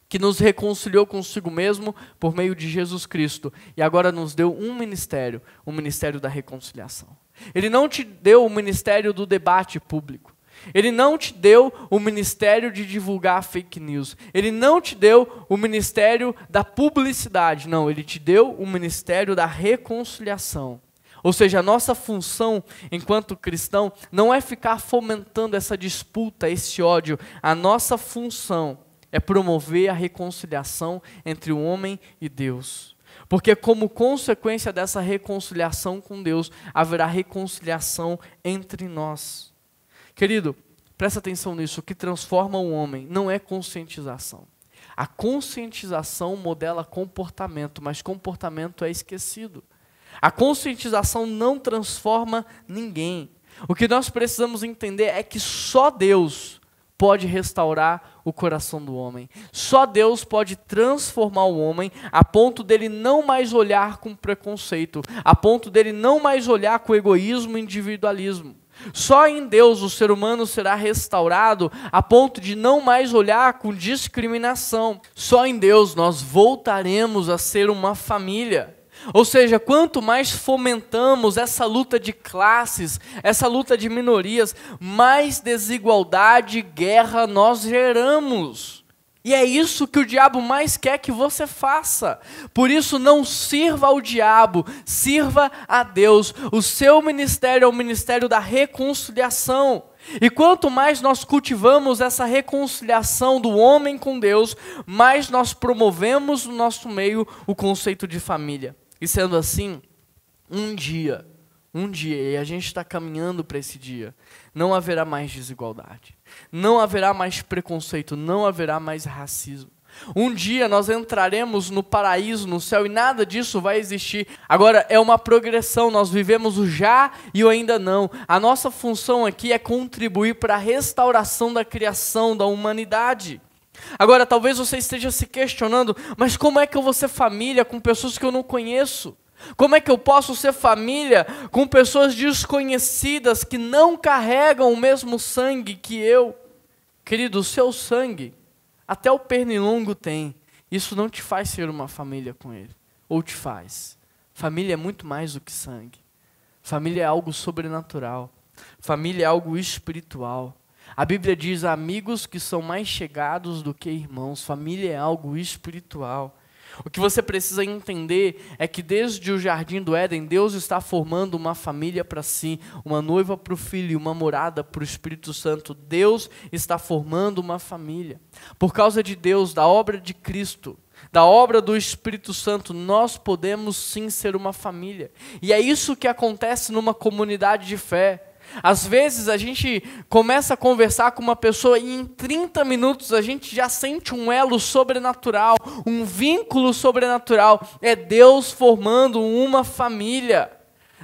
que nos reconciliou consigo mesmo por meio de Jesus Cristo, e agora nos deu um ministério, o ministério da reconciliação. Ele não te deu o ministério do debate público. Ele não te deu o ministério de divulgar fake news. Ele não te deu o ministério da publicidade. Não, ele te deu o ministério da reconciliação. Ou seja, a nossa função enquanto cristão não é ficar fomentando essa disputa, esse ódio. A nossa função é promover a reconciliação entre o homem e Deus. Porque como consequência dessa reconciliação com Deus, haverá reconciliação entre nós. Querido, presta atenção nisso, o que transforma o homem não é conscientização. A conscientização modela comportamento, mas comportamento é esquecido. A conscientização não transforma ninguém. O que nós precisamos entender é que só Deus pode restaurar o coração do homem. Só Deus pode transformar o homem a ponto dele não mais olhar com preconceito, a ponto dele não mais olhar com egoísmo e individualismo. Só em Deus o ser humano será restaurado a ponto de não mais olhar com discriminação. Só em Deus nós voltaremos a ser uma família. Ou seja, quanto mais fomentamos essa luta de classes, essa luta de minorias, mais desigualdade e guerra nós geramos. E é isso que o diabo mais quer que você faça. Por isso, não sirva ao diabo, sirva a Deus. O seu ministério é o ministério da reconciliação. E quanto mais nós cultivamos essa reconciliação do homem com Deus, mais nós promovemos no nosso meio o conceito de família. E sendo assim, um dia, e a gente está caminhando para esse dia, não haverá mais desigualdade, não haverá mais preconceito, não haverá mais racismo. Um dia nós entraremos no paraíso, no céu, e nada disso vai existir. Agora, é uma progressão, nós vivemos o já e o ainda não. A nossa função aqui é contribuir para a restauração da criação, da humanidade. Agora, talvez você esteja se questionando, mas como é que eu vou ser família com pessoas que eu não conheço? Como é que eu posso ser família com pessoas desconhecidas que não carregam o mesmo sangue que eu? Querido, o seu sangue, até o pernilongo tem. Isso não te faz ser uma família com ele. Ou te faz. Família é muito mais do que sangue. Família é algo sobrenatural. Família é algo espiritual. A Bíblia diz: amigos que são mais chegados do que irmãos. Família é algo espiritual. O que você precisa entender é que desde o jardim do Éden, Deus está formando uma família para si, uma noiva para o filho e uma morada para o Espírito Santo. Deus está formando uma família. Por causa de Deus, da obra de Cristo, da obra do Espírito Santo, nós podemos sim ser uma família. E é isso que acontece numa comunidade de fé. Às vezes a gente começa a conversar com uma pessoa e em 30 minutos a gente já sente um elo sobrenatural, um vínculo sobrenatural. É Deus formando uma família.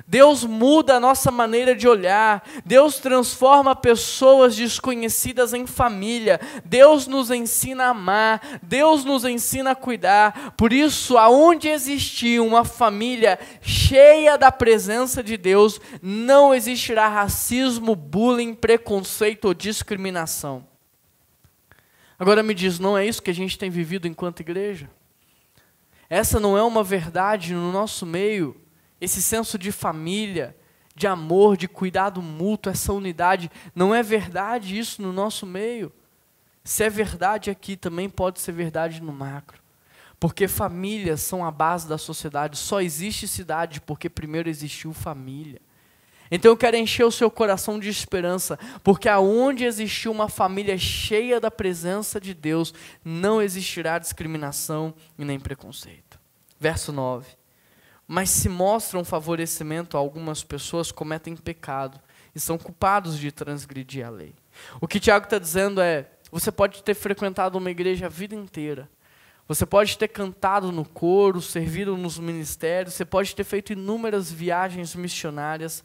Deus muda a nossa maneira de olhar. Deus transforma pessoas desconhecidas em família. Deus nos ensina a amar. Deus nos ensina a cuidar. Por isso, aonde existir uma família cheia da presença de Deus, não existirá racismo, bullying, preconceito ou discriminação. Agora me diz, não é isso que a gente tem vivido enquanto igreja? Essa não é uma verdade no nosso meio? Esse senso de família, de amor, de cuidado mútuo, essa unidade, não é verdade isso no nosso meio? Se é verdade aqui, também pode ser verdade no macro. Porque famílias são a base da sociedade. Só existe cidade porque primeiro existiu família. Então eu quero encher o seu coração de esperança, porque aonde existir uma família cheia da presença de Deus, não existirá discriminação e nem preconceito. Verso 9. Mas se mostram favorecimento a algumas pessoas, cometem pecado e são culpados de transgredir a lei. O que Tiago está dizendo é, você pode ter frequentado uma igreja a vida inteira, você pode ter cantado no coro, servido nos ministérios, você pode ter feito inúmeras viagens missionárias,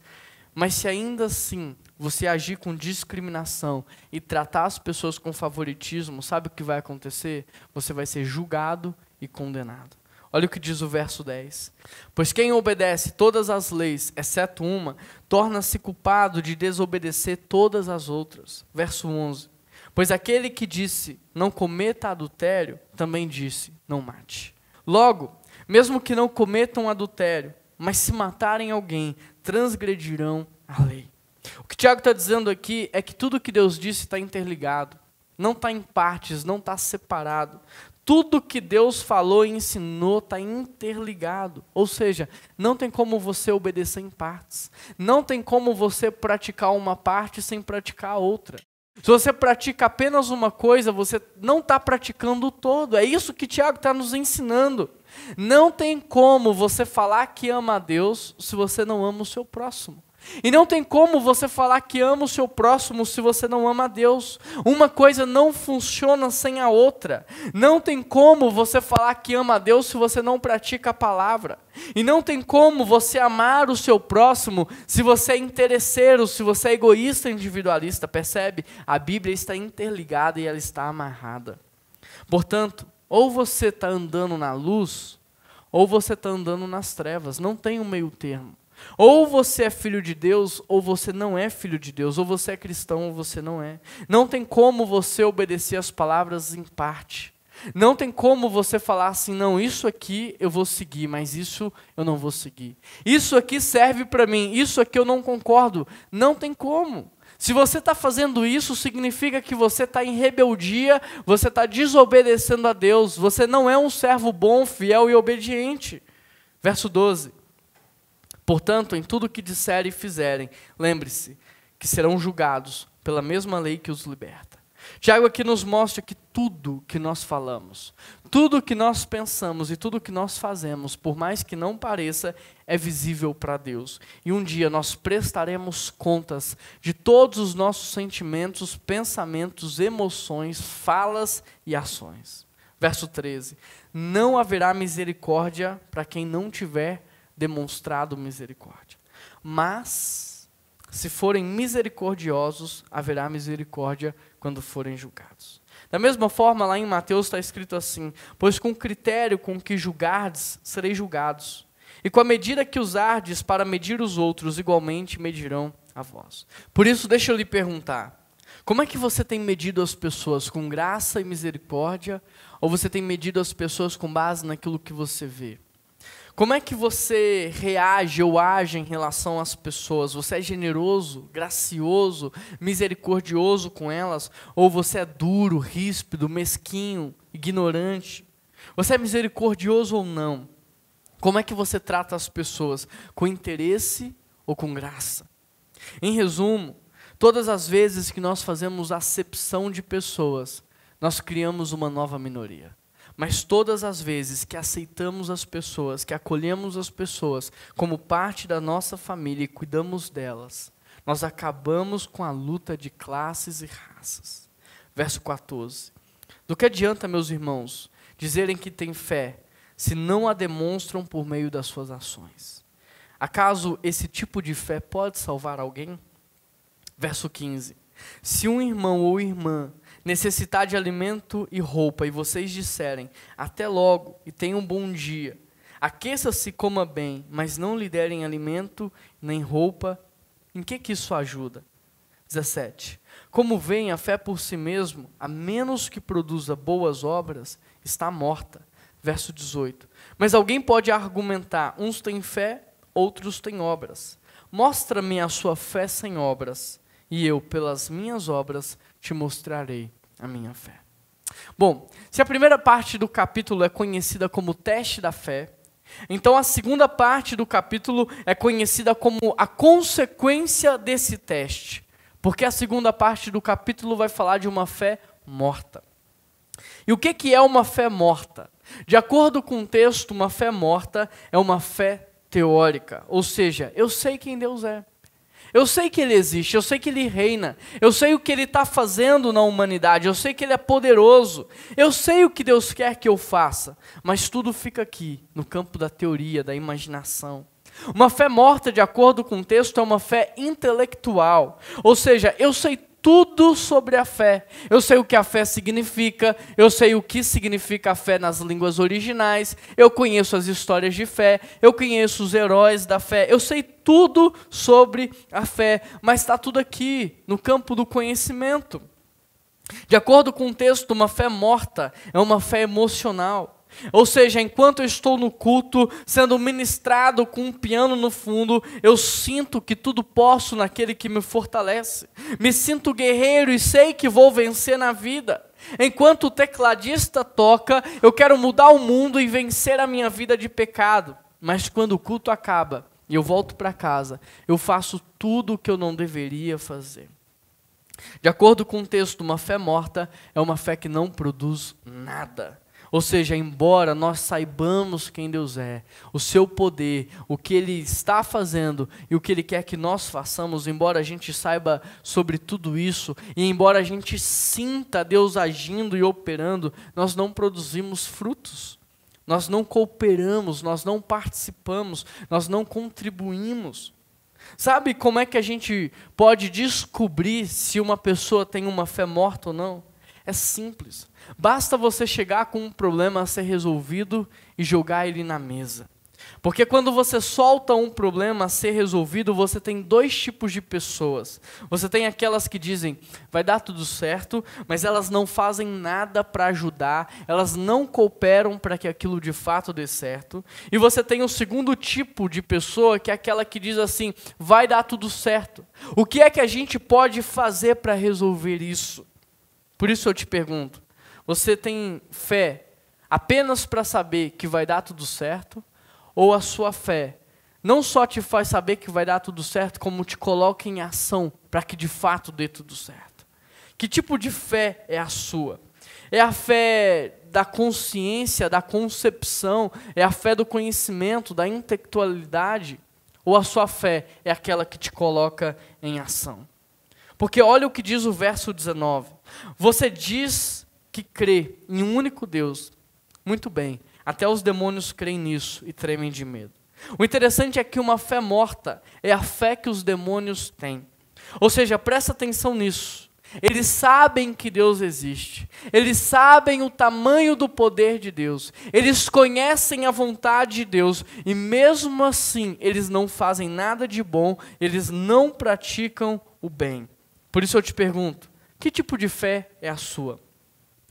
mas se ainda assim você agir com discriminação e tratar as pessoas com favoritismo, sabe o que vai acontecer? Você vai ser julgado e condenado. Olha o que diz o verso 10. Pois quem obedece todas as leis, exceto uma, torna-se culpado de desobedecer todas as outras. Verso 11. Pois aquele que disse, não cometa adultério, também disse, não mate. Logo, mesmo que não cometam adultério, mas se matarem alguém, transgredirão a lei. O que Tiago está dizendo aqui é que tudo que Deus disse está interligado. Não está em partes, não está separado. Tudo que Deus falou e ensinou está interligado. Ou seja, não tem como você obedecer em partes. Não tem como você praticar uma parte sem praticar a outra. Se você pratica apenas uma coisa, você não está praticando o todo. É isso que Tiago está nos ensinando. Não tem como você falar que ama a Deus se você não ama o seu próximo. E não tem como você falar que ama o seu próximo se você não ama a Deus. Uma coisa não funciona sem a outra. Não tem como você falar que ama a Deus se você não pratica a palavra. E não tem como você amar o seu próximo se você é interesseiro, se você é egoísta, individualista. Percebe? A Bíblia está interligada e ela está amarrada. Portanto, ou você está andando na luz, ou você está andando nas trevas. Não tem um meio termo. Ou você é filho de Deus, ou você não é filho de Deus. Ou você é cristão, ou você não é. Não tem como você obedecer as palavras em parte. Não tem como você falar assim, não, isso aqui eu vou seguir, mas isso eu não vou seguir. Isso aqui serve para mim, isso aqui eu não concordo. Não tem como. Se você está fazendo isso, significa que você está em rebeldia, você está desobedecendo a Deus. Você não é um servo bom, fiel e obediente. Verso 12. Portanto, em tudo que disserem e fizerem, lembre-se que serão julgados pela mesma lei que os liberta. Tiago aqui nos mostra que tudo que nós falamos, tudo que nós pensamos e tudo que nós fazemos, por mais que não pareça, é visível para Deus. E um dia nós prestaremos contas de todos os nossos sentimentos, pensamentos, emoções, falas e ações. Verso 13. Não haverá misericórdia para quem não tiver demonstrado misericórdia. Mas, se forem misericordiosos, haverá misericórdia quando forem julgados. Da mesma forma, lá em Mateus está escrito assim, pois com o critério com que julgardes, sereis julgados. E com a medida que usardes para medir os outros, igualmente medirão a vós. Por isso, deixa eu lhe perguntar, como é que você tem medido as pessoas? Com graça e misericórdia? Ou você tem medido as pessoas com base naquilo que você vê? Como é que você reage ou age em relação às pessoas? Você é generoso, gracioso, misericordioso com elas? Ou você é duro, ríspido, mesquinho, ignorante? Você é misericordioso ou não? Como é que você trata as pessoas? Com interesse ou com graça? Em resumo, todas as vezes que nós fazemos acepção de pessoas, nós criamos uma nova minoria. Mas todas as vezes que aceitamos as pessoas, que acolhemos as pessoas como parte da nossa família e cuidamos delas, nós acabamos com a luta de classes e raças. Verso 14. Do que adianta, meus irmãos, dizerem que têm fé, se não a demonstram por meio das suas ações? Acaso esse tipo de fé pode salvar alguém? Verso 15. Se um irmão ou irmã necessitar de alimento e roupa, e vocês disserem, até logo, e tenha um bom dia, aqueça-se e coma bem, mas não lhe derem alimento nem roupa, em que isso ajuda? 17. Como veem, a fé por si mesmo, a menos que produza boas obras, está morta. Verso 18. Mas alguém pode argumentar, uns têm fé, outros têm obras. Mostra-me a sua fé sem obras, e eu, pelas minhas obras, te mostrarei a minha fé. Bom, se a primeira parte do capítulo é conhecida como teste da fé, então a segunda parte do capítulo é conhecida como a consequência desse teste. Porque a segunda parte do capítulo vai falar de uma fé morta. E o que é uma fé morta? De acordo com o texto, uma fé morta é uma fé teórica. Ou seja, eu sei quem Deus é. Eu sei que Ele existe, eu sei que Ele reina, eu sei o que Ele está fazendo na humanidade, eu sei que Ele é poderoso, eu sei o que Deus quer que eu faça, mas tudo fica aqui, no campo da teoria, da imaginação. Uma fé morta, de acordo com o texto, é uma fé intelectual, ou seja, eu sei tudo sobre a fé. Eu sei o que a fé significa, eu sei o que significa a fé nas línguas originais, eu conheço as histórias de fé, eu conheço os heróis da fé, eu sei tudo sobre a fé, mas está tudo aqui, no campo do conhecimento. De acordo com o texto, uma fé morta é uma fé emocional. Ou seja, enquanto eu estou no culto, sendo ministrado com um piano no fundo, eu sinto que tudo posso naquele que me fortalece. Me sinto guerreiro e sei que vou vencer na vida. Enquanto o tecladista toca, eu quero mudar o mundo e vencer a minha vida de pecado. Mas quando o culto acaba e eu volto para casa, eu faço tudo o que eu não deveria fazer. De acordo com o texto, uma fé morta é uma fé que não produz nada. Ou seja, embora nós saibamos quem Deus é, o seu poder, o que Ele está fazendo e o que Ele quer que nós façamos, embora a gente saiba sobre tudo isso, e embora a gente sinta Deus agindo e operando, nós não produzimos frutos, nós não cooperamos, nós não participamos, nós não contribuímos. Sabe como é que a gente pode descobrir se uma pessoa tem uma fé morta ou não? É simples. Basta você chegar com um problema a ser resolvido e jogar ele na mesa. Porque quando você solta um problema a ser resolvido, você tem dois tipos de pessoas. Você tem aquelas que dizem, vai dar tudo certo, mas elas não fazem nada para ajudar, elas não cooperam para que aquilo de fato dê certo. E você tem o segundo tipo de pessoa, que é aquela que diz assim, vai dar tudo certo. O que é que a gente pode fazer para resolver isso? Por isso eu te pergunto, você tem fé apenas para saber que vai dar tudo certo? Ou a sua fé não só te faz saber que vai dar tudo certo, como te coloca em ação para que de fato dê tudo certo? Que tipo de fé é a sua? É a fé da consciência, da concepção? É a fé do conhecimento, da intelectualidade? Ou a sua fé é aquela que te coloca em ação? Porque olha o que diz o verso 19. Você diz que crê em um único Deus. Muito bem, até os demônios creem nisso e tremem de medo. O interessante é que uma fé morta é a fé que os demônios têm. Ou seja, presta atenção nisso. Eles sabem que Deus existe. Eles sabem o tamanho do poder de Deus. Eles conhecem a vontade de Deus. E mesmo assim, eles não fazem nada de bom. Eles não praticam o bem. Por isso eu te pergunto, que tipo de fé é a sua?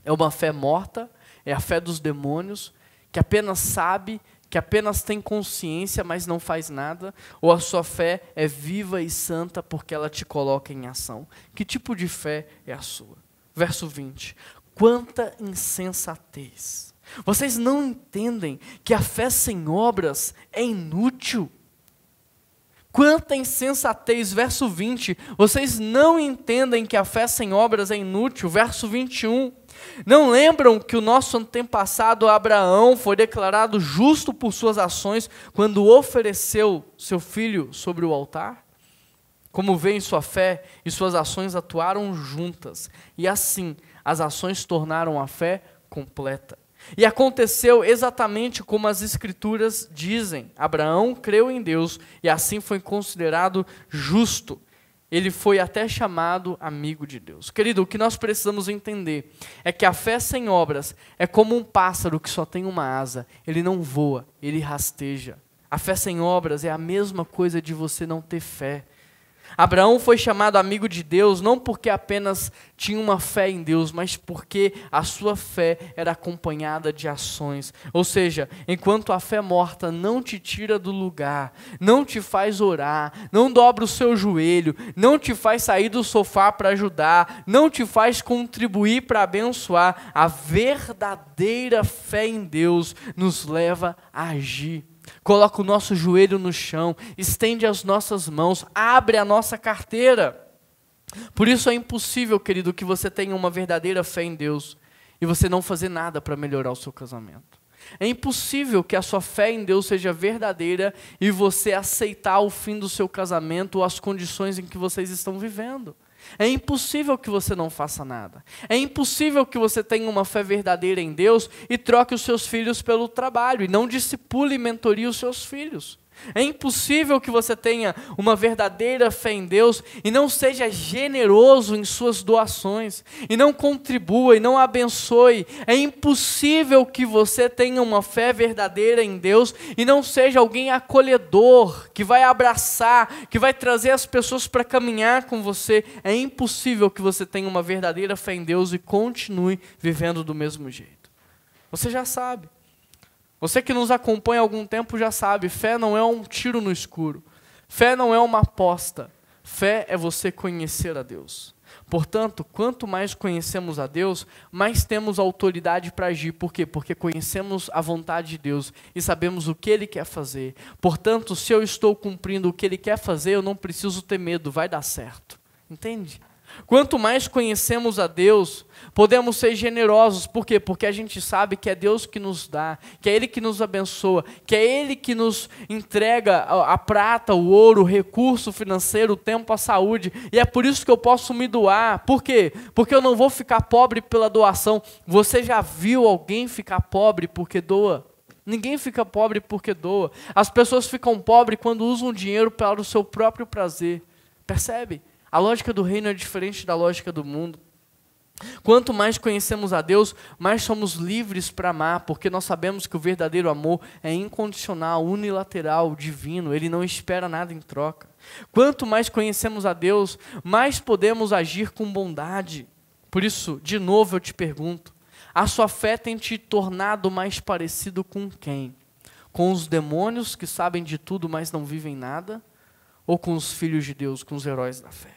É uma fé morta? É a fé dos demônios, que apenas sabe que apenas tem consciência, mas não faz nada? Ou a sua fé é viva e santa porque ela te coloca em ação? Que tipo de fé é a sua? Verso 20. Quanta insensatez! Vocês não entendem que a fé sem obras é inútil? Quanta insensatez! Verso 20. Vocês não entendem que a fé sem obras é inútil? Verso 21. Não lembram que o nosso antepassado Abraão foi declarado justo por suas ações quando ofereceu seu filho sobre o altar? Como veem, sua fé e suas ações atuaram juntas, e assim as ações tornaram a fé completa. E aconteceu exatamente como as Escrituras dizem. Abraão creu em Deus e assim foi considerado justo. Ele foi até chamado amigo de Deus. Querido, o que nós precisamos entender é que a fé sem obras é como um pássaro que só tem uma asa. Ele não voa, ele rasteja. A fé sem obras é a mesma coisa de você não ter fé. Abraão foi chamado amigo de Deus não porque apenas tinha uma fé em Deus, mas porque a sua fé era acompanhada de ações. Ou seja, enquanto a fé morta não te tira do lugar, não te faz orar, não dobra o seu joelho, não te faz sair do sofá para ajudar, não te faz contribuir para abençoar, a verdadeira fé em Deus nos leva a agir. Coloca o nosso joelho no chão, estende as nossas mãos, abre a nossa carteira. Por isso é impossível, querido, que você tenha uma verdadeira fé em Deus e você não fazer nada para melhorar o seu casamento. É impossível que a sua fé em Deus seja verdadeira e você aceitar o fim do seu casamento ou as condições em que vocês estão vivendo. É impossível que você não faça nada. É impossível que você tenha uma fé verdadeira em Deus e troque os seus filhos pelo trabalho e não discipule e mentorie os seus filhos. É impossível que você tenha uma verdadeira fé em Deus e não seja generoso em suas doações, e não contribua e não abençoe. É impossível que você tenha uma fé verdadeira em Deus e não seja alguém acolhedor, que vai abraçar, que vai trazer as pessoas para caminhar com você. É impossível que você tenha uma verdadeira fé em Deus e continue vivendo do mesmo jeito. Você já sabe. Você que nos acompanha há algum tempo já sabe, fé não é um tiro no escuro. Fé não é uma aposta. Fé é você conhecer a Deus. Portanto, quanto mais conhecemos a Deus, mais temos autoridade para agir. Por quê? Porque conhecemos a vontade de Deus e sabemos o que Ele quer fazer. Portanto, se eu estou cumprindo o que Ele quer fazer, eu não preciso ter medo, vai dar certo. Entende? Quanto mais conhecemos a Deus, podemos ser generosos. Por quê? Porque a gente sabe que é Deus que nos dá, que é Ele que nos abençoa, que é Ele que nos entrega a prata, o ouro, o recurso financeiro, o tempo, a saúde. E é por isso que eu posso me doar. Por quê? Porque eu não vou ficar pobre pela doação. Você já viu alguém ficar pobre porque doa? Ninguém fica pobre porque doa. As pessoas ficam pobres quando usam o dinheiro para o seu próprio prazer. Percebe? A lógica do reino é diferente da lógica do mundo. Quanto mais conhecemos a Deus, mais somos livres para amar, porque nós sabemos que o verdadeiro amor é incondicional, unilateral, divino, ele não espera nada em troca. Quanto mais conhecemos a Deus, mais podemos agir com bondade. Por isso, de novo eu te pergunto, a sua fé tem te tornado mais parecido com quem? Com os demônios que sabem de tudo, mas não vivem nada? Ou com os filhos de Deus, com os heróis da fé?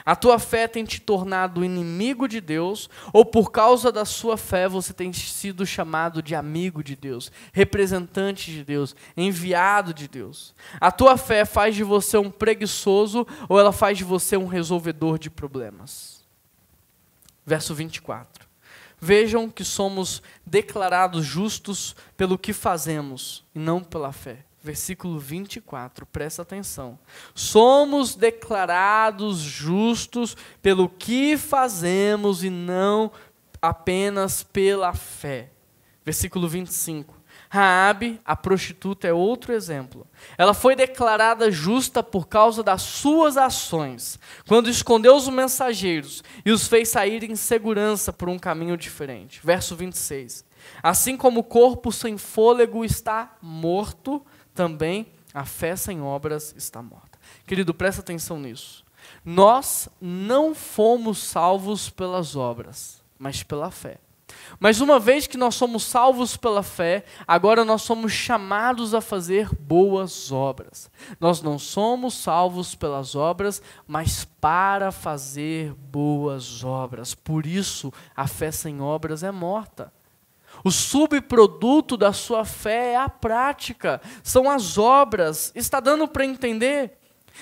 A tua fé tem te tornado inimigo de Deus, ou por causa da sua fé você tem sido chamado de amigo de Deus, representante de Deus, enviado de Deus? A tua fé faz de você um preguiçoso, ou ela faz de você um resolvedor de problemas? Verso 24. Vejam que somos declarados justos pelo que fazemos, e não pela fé. Versículo 24, presta atenção. Somos declarados justos pelo que fazemos e não apenas pela fé. Versículo 25. Raabe, a prostituta, é outro exemplo. Ela foi declarada justa por causa das suas ações, quando escondeu os mensageiros e os fez sair em segurança por um caminho diferente. Verso 26. Assim como o corpo sem fôlego está morto, também a fé sem obras está morta. Querido, presta atenção nisso. Nós não fomos salvos pelas obras, mas pela fé. Mas uma vez que nós somos salvos pela fé, agora nós somos chamados a fazer boas obras. Nós não somos salvos pelas obras, mas para fazer boas obras. Por isso, a fé sem obras é morta. O subproduto da sua fé é a prática, são as obras. Está dando para entender?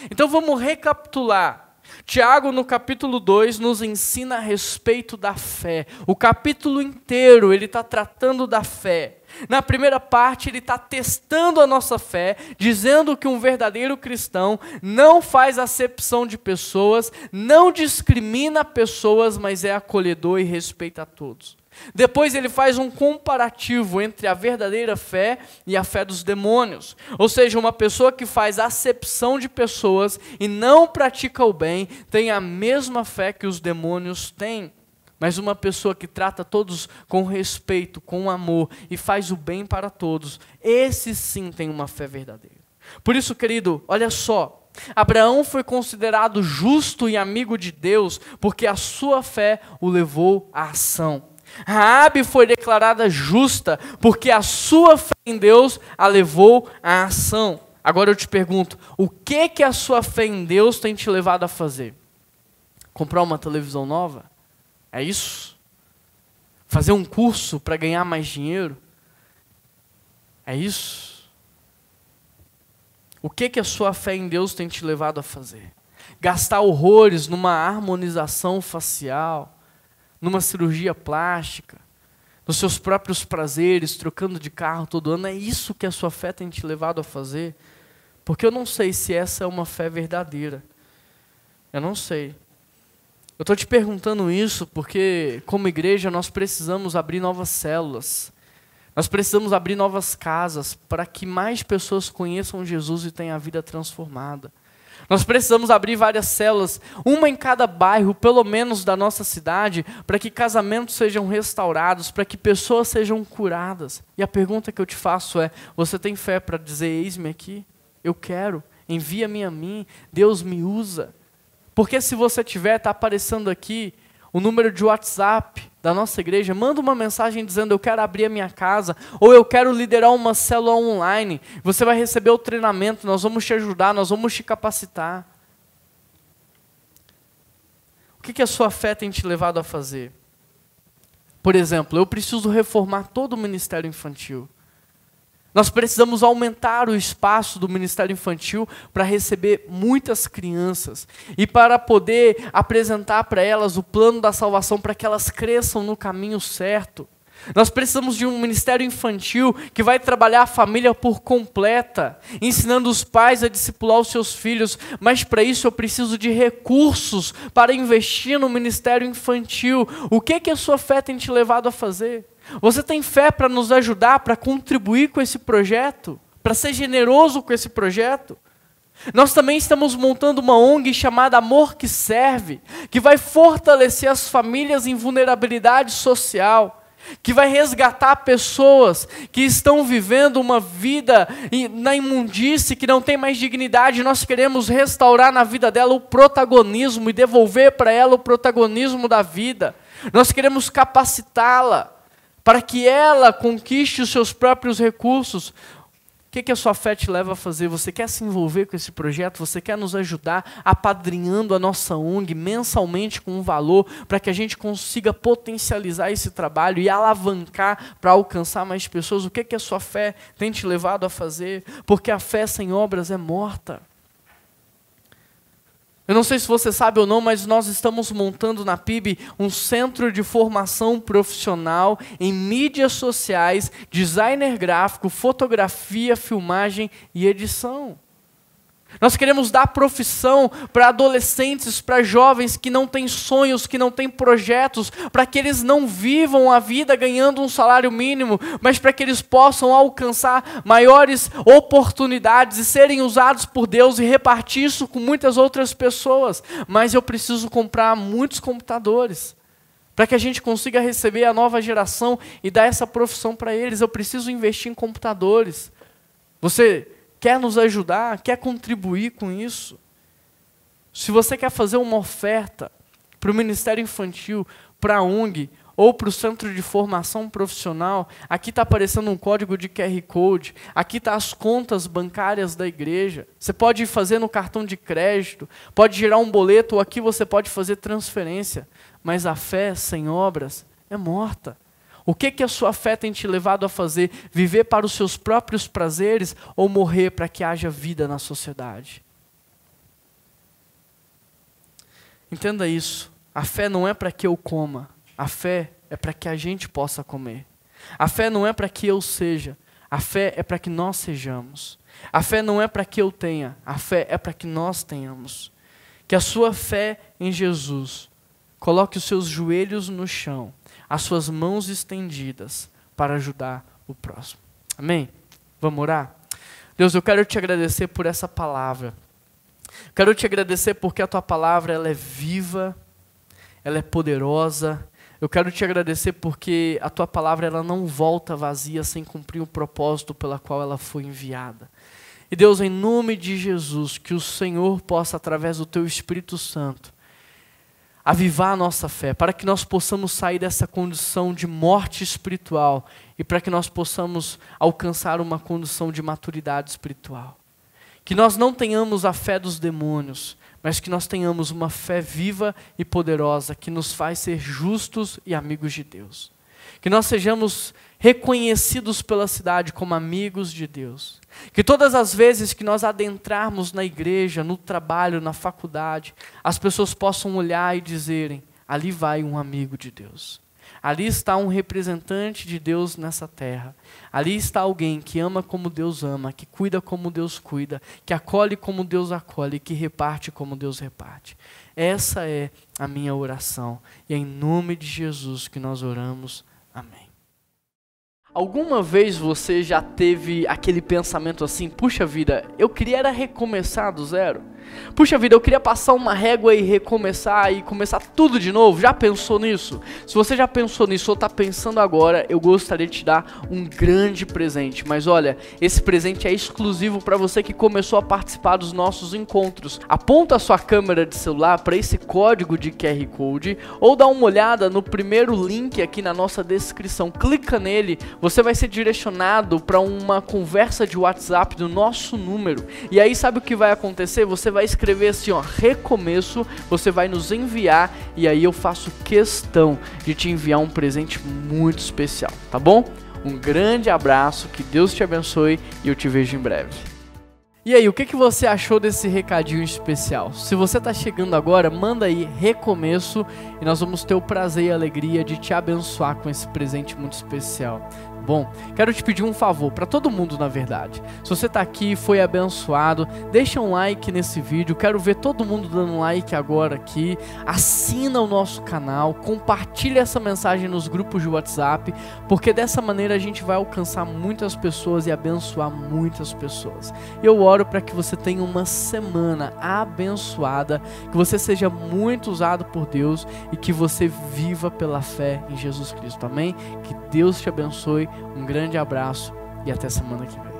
Então vamos recapitular. Tiago, no capítulo 2, nos ensina a respeito da fé. O capítulo inteiro, ele está tratando da fé. Na primeira parte, ele está testando a nossa fé, dizendo que um verdadeiro cristão não faz acepção de pessoas, não discrimina pessoas, mas é acolhedor e respeita a todos. Depois ele faz um comparativo entre a verdadeira fé e a fé dos demônios. Ou seja, uma pessoa que faz acepção de pessoas e não pratica o bem, tem a mesma fé que os demônios têm. Mas uma pessoa que trata todos com respeito, com amor e faz o bem para todos, esse sim tem uma fé verdadeira. Por isso, querido, olha só, Abraão foi considerado justo e amigo de Deus porque a sua fé o levou à ação. Raabe foi declarada justa porque a sua fé em Deus a levou à ação. Agora eu te pergunto, o que a sua fé em Deus tem te levado a fazer? Comprar uma televisão nova? É isso? Fazer um curso para ganhar mais dinheiro? É isso? O que a sua fé em Deus tem te levado a fazer? Gastar horrores numa harmonização facial, numa cirurgia plástica, nos seus próprios prazeres, trocando de carro todo ano, é isso que a sua fé tem te levado a fazer? Porque eu não sei se essa é uma fé verdadeira. Eu não sei. Eu estou te perguntando isso porque, como igreja, nós precisamos abrir novas células. Nós precisamos abrir novas casas para que mais pessoas conheçam Jesus e tenham a vida transformada. Nós precisamos abrir várias células, uma em cada bairro, pelo menos da nossa cidade, para que casamentos sejam restaurados, para que pessoas sejam curadas. E a pergunta que eu te faço é, você tem fé para dizer, eis-me aqui? Eu quero, envia-me a mim, Deus me usa. Porque se você tiver, está aparecendo aqui o número de WhatsApp da nossa igreja, manda uma mensagem dizendo, eu quero abrir a minha casa, ou eu quero liderar uma célula online. Você vai receber o treinamento, nós vamos te ajudar, nós vamos te capacitar. O que a sua fé tem te levado a fazer? Por exemplo, eu preciso reformar todo o ministério infantil. Nós precisamos aumentar o espaço do Ministério Infantil para receber muitas crianças e para poder apresentar para elas o plano da salvação para que elas cresçam no caminho certo. Nós precisamos de um ministério infantil que vai trabalhar a família por completa, ensinando os pais a discipular os seus filhos, mas para isso eu preciso de recursos para investir no ministério infantil. O que a sua fé tem te levado a fazer? Você tem fé para nos ajudar, para contribuir com esse projeto? Para ser generoso com esse projeto? Nós também estamos montando uma ONG chamada Amor que Serve, que vai fortalecer as famílias em vulnerabilidade social, que vai resgatar pessoas que estão vivendo uma vida na imundície, que não tem mais dignidade. Nós queremos restaurar na vida dela o protagonismo e devolver para ela o protagonismo da vida. Nós queremos capacitá-la para que ela conquiste os seus próprios recursos. O que a sua fé te leva a fazer? Você quer se envolver com esse projeto? Você quer nos ajudar apadrinhando a nossa ONG mensalmente com um valor para que a gente consiga potencializar esse trabalho e alavancar para alcançar mais pessoas? O que a sua fé tem te levado a fazer? Porque a fé sem obras é morta. Eu não sei se você sabe ou não, mas nós estamos montando na PIB um centro de formação profissional em mídias sociais, designer gráfico, fotografia, filmagem e edição. Nós queremos dar profissão para adolescentes, para jovens que não têm sonhos, que não têm projetos, para que eles não vivam a vida ganhando um salário mínimo, mas para que eles possam alcançar maiores oportunidades e serem usados por Deus e repartir isso com muitas outras pessoas. Mas eu preciso comprar muitos computadores para que a gente consiga receber a nova geração e dar essa profissão para eles. Eu preciso investir em computadores. Você quer nos ajudar? Quer contribuir com isso? Se você quer fazer uma oferta para o Ministério Infantil, para a ONG, ou para o centro de formação profissional, aqui está aparecendo um código de QR Code, aqui está as contas bancárias da igreja. Você pode fazer no cartão de crédito, pode gerar um boleto, ou aqui você pode fazer transferência. Mas a fé sem obras é morta. O que a sua fé tem te levado a fazer? Viver para os seus próprios prazeres ou morrer para que haja vida na sociedade? Entenda isso. A fé não é para que eu coma. A fé é para que a gente possa comer. A fé não é para que eu seja. A fé é para que nós sejamos. A fé não é para que eu tenha. A fé é para que nós tenhamos. Que a sua fé em Jesus coloque os seus joelhos no chão, as suas mãos estendidas para ajudar o próximo. Amém? Vamos orar? Deus, eu quero te agradecer por essa palavra. Quero te agradecer porque a tua palavra ela é viva, ela é poderosa. Eu quero te agradecer porque a tua palavra ela não volta vazia sem cumprir o propósito pela qual ela foi enviada. E Deus, em nome de Jesus, que o Senhor possa, através do teu Espírito Santo, avivar a nossa fé, para que nós possamos sair dessa condição de morte espiritual e para que nós possamos alcançar uma condição de maturidade espiritual. Que nós não tenhamos a fé dos demônios, mas que nós tenhamos uma fé viva e poderosa que nos faz ser justos e amigos de Deus. Que nós sejamos reconhecidos pela cidade como amigos de Deus. Que todas as vezes que nós adentrarmos na igreja, no trabalho, na faculdade, as pessoas possam olhar e dizerem, ali vai um amigo de Deus. Ali está um representante de Deus nessa terra. Ali está alguém que ama como Deus ama, que cuida como Deus cuida, que acolhe como Deus acolhe, que reparte como Deus reparte. Essa é a minha oração. E é em nome de Jesus que nós oramos. Amém. Alguma vez você já teve aquele pensamento assim, puxa vida, eu queria era recomeçar do zero? Puxa vida, eu queria passar uma régua e recomeçar e começar tudo de novo. Já pensou nisso? Se você já pensou nisso ou está pensando agora, eu gostaria de te dar um grande presente. Mas olha, esse presente é exclusivo para você que começou a participar dos nossos encontros. Aponta a sua câmera de celular para esse código de QR Code ou dá uma olhada no primeiro link aqui na nossa descrição. Clica nele, você vai ser direcionado para uma conversa de WhatsApp do nosso número. E aí sabe o que vai acontecer? Você vai escrever assim, ó, recomeço, você vai nos enviar e aí eu faço questão de te enviar um presente muito especial, tá bom? Um grande abraço, que Deus te abençoe e eu te vejo em breve. E aí, o que você achou desse recadinho especial? Se você está chegando agora, manda aí recomeço e nós vamos ter o prazer e a alegria de te abençoar com esse presente muito especial. Bom, quero te pedir um favor, para todo mundo na verdade. Se você está aqui e foi abençoado, deixa um like nesse vídeo, quero ver todo mundo dando like agora aqui. Assina o nosso canal, compartilha essa mensagem nos grupos de WhatsApp, porque dessa maneira a gente vai alcançar muitas pessoas e abençoar muitas pessoas. Eu oro para que você tenha uma semana abençoada, que você seja muito usado por Deus e que você viva pela fé em Jesus Cristo, amém? Que Deus te abençoe. Um grande abraço e até semana que vem.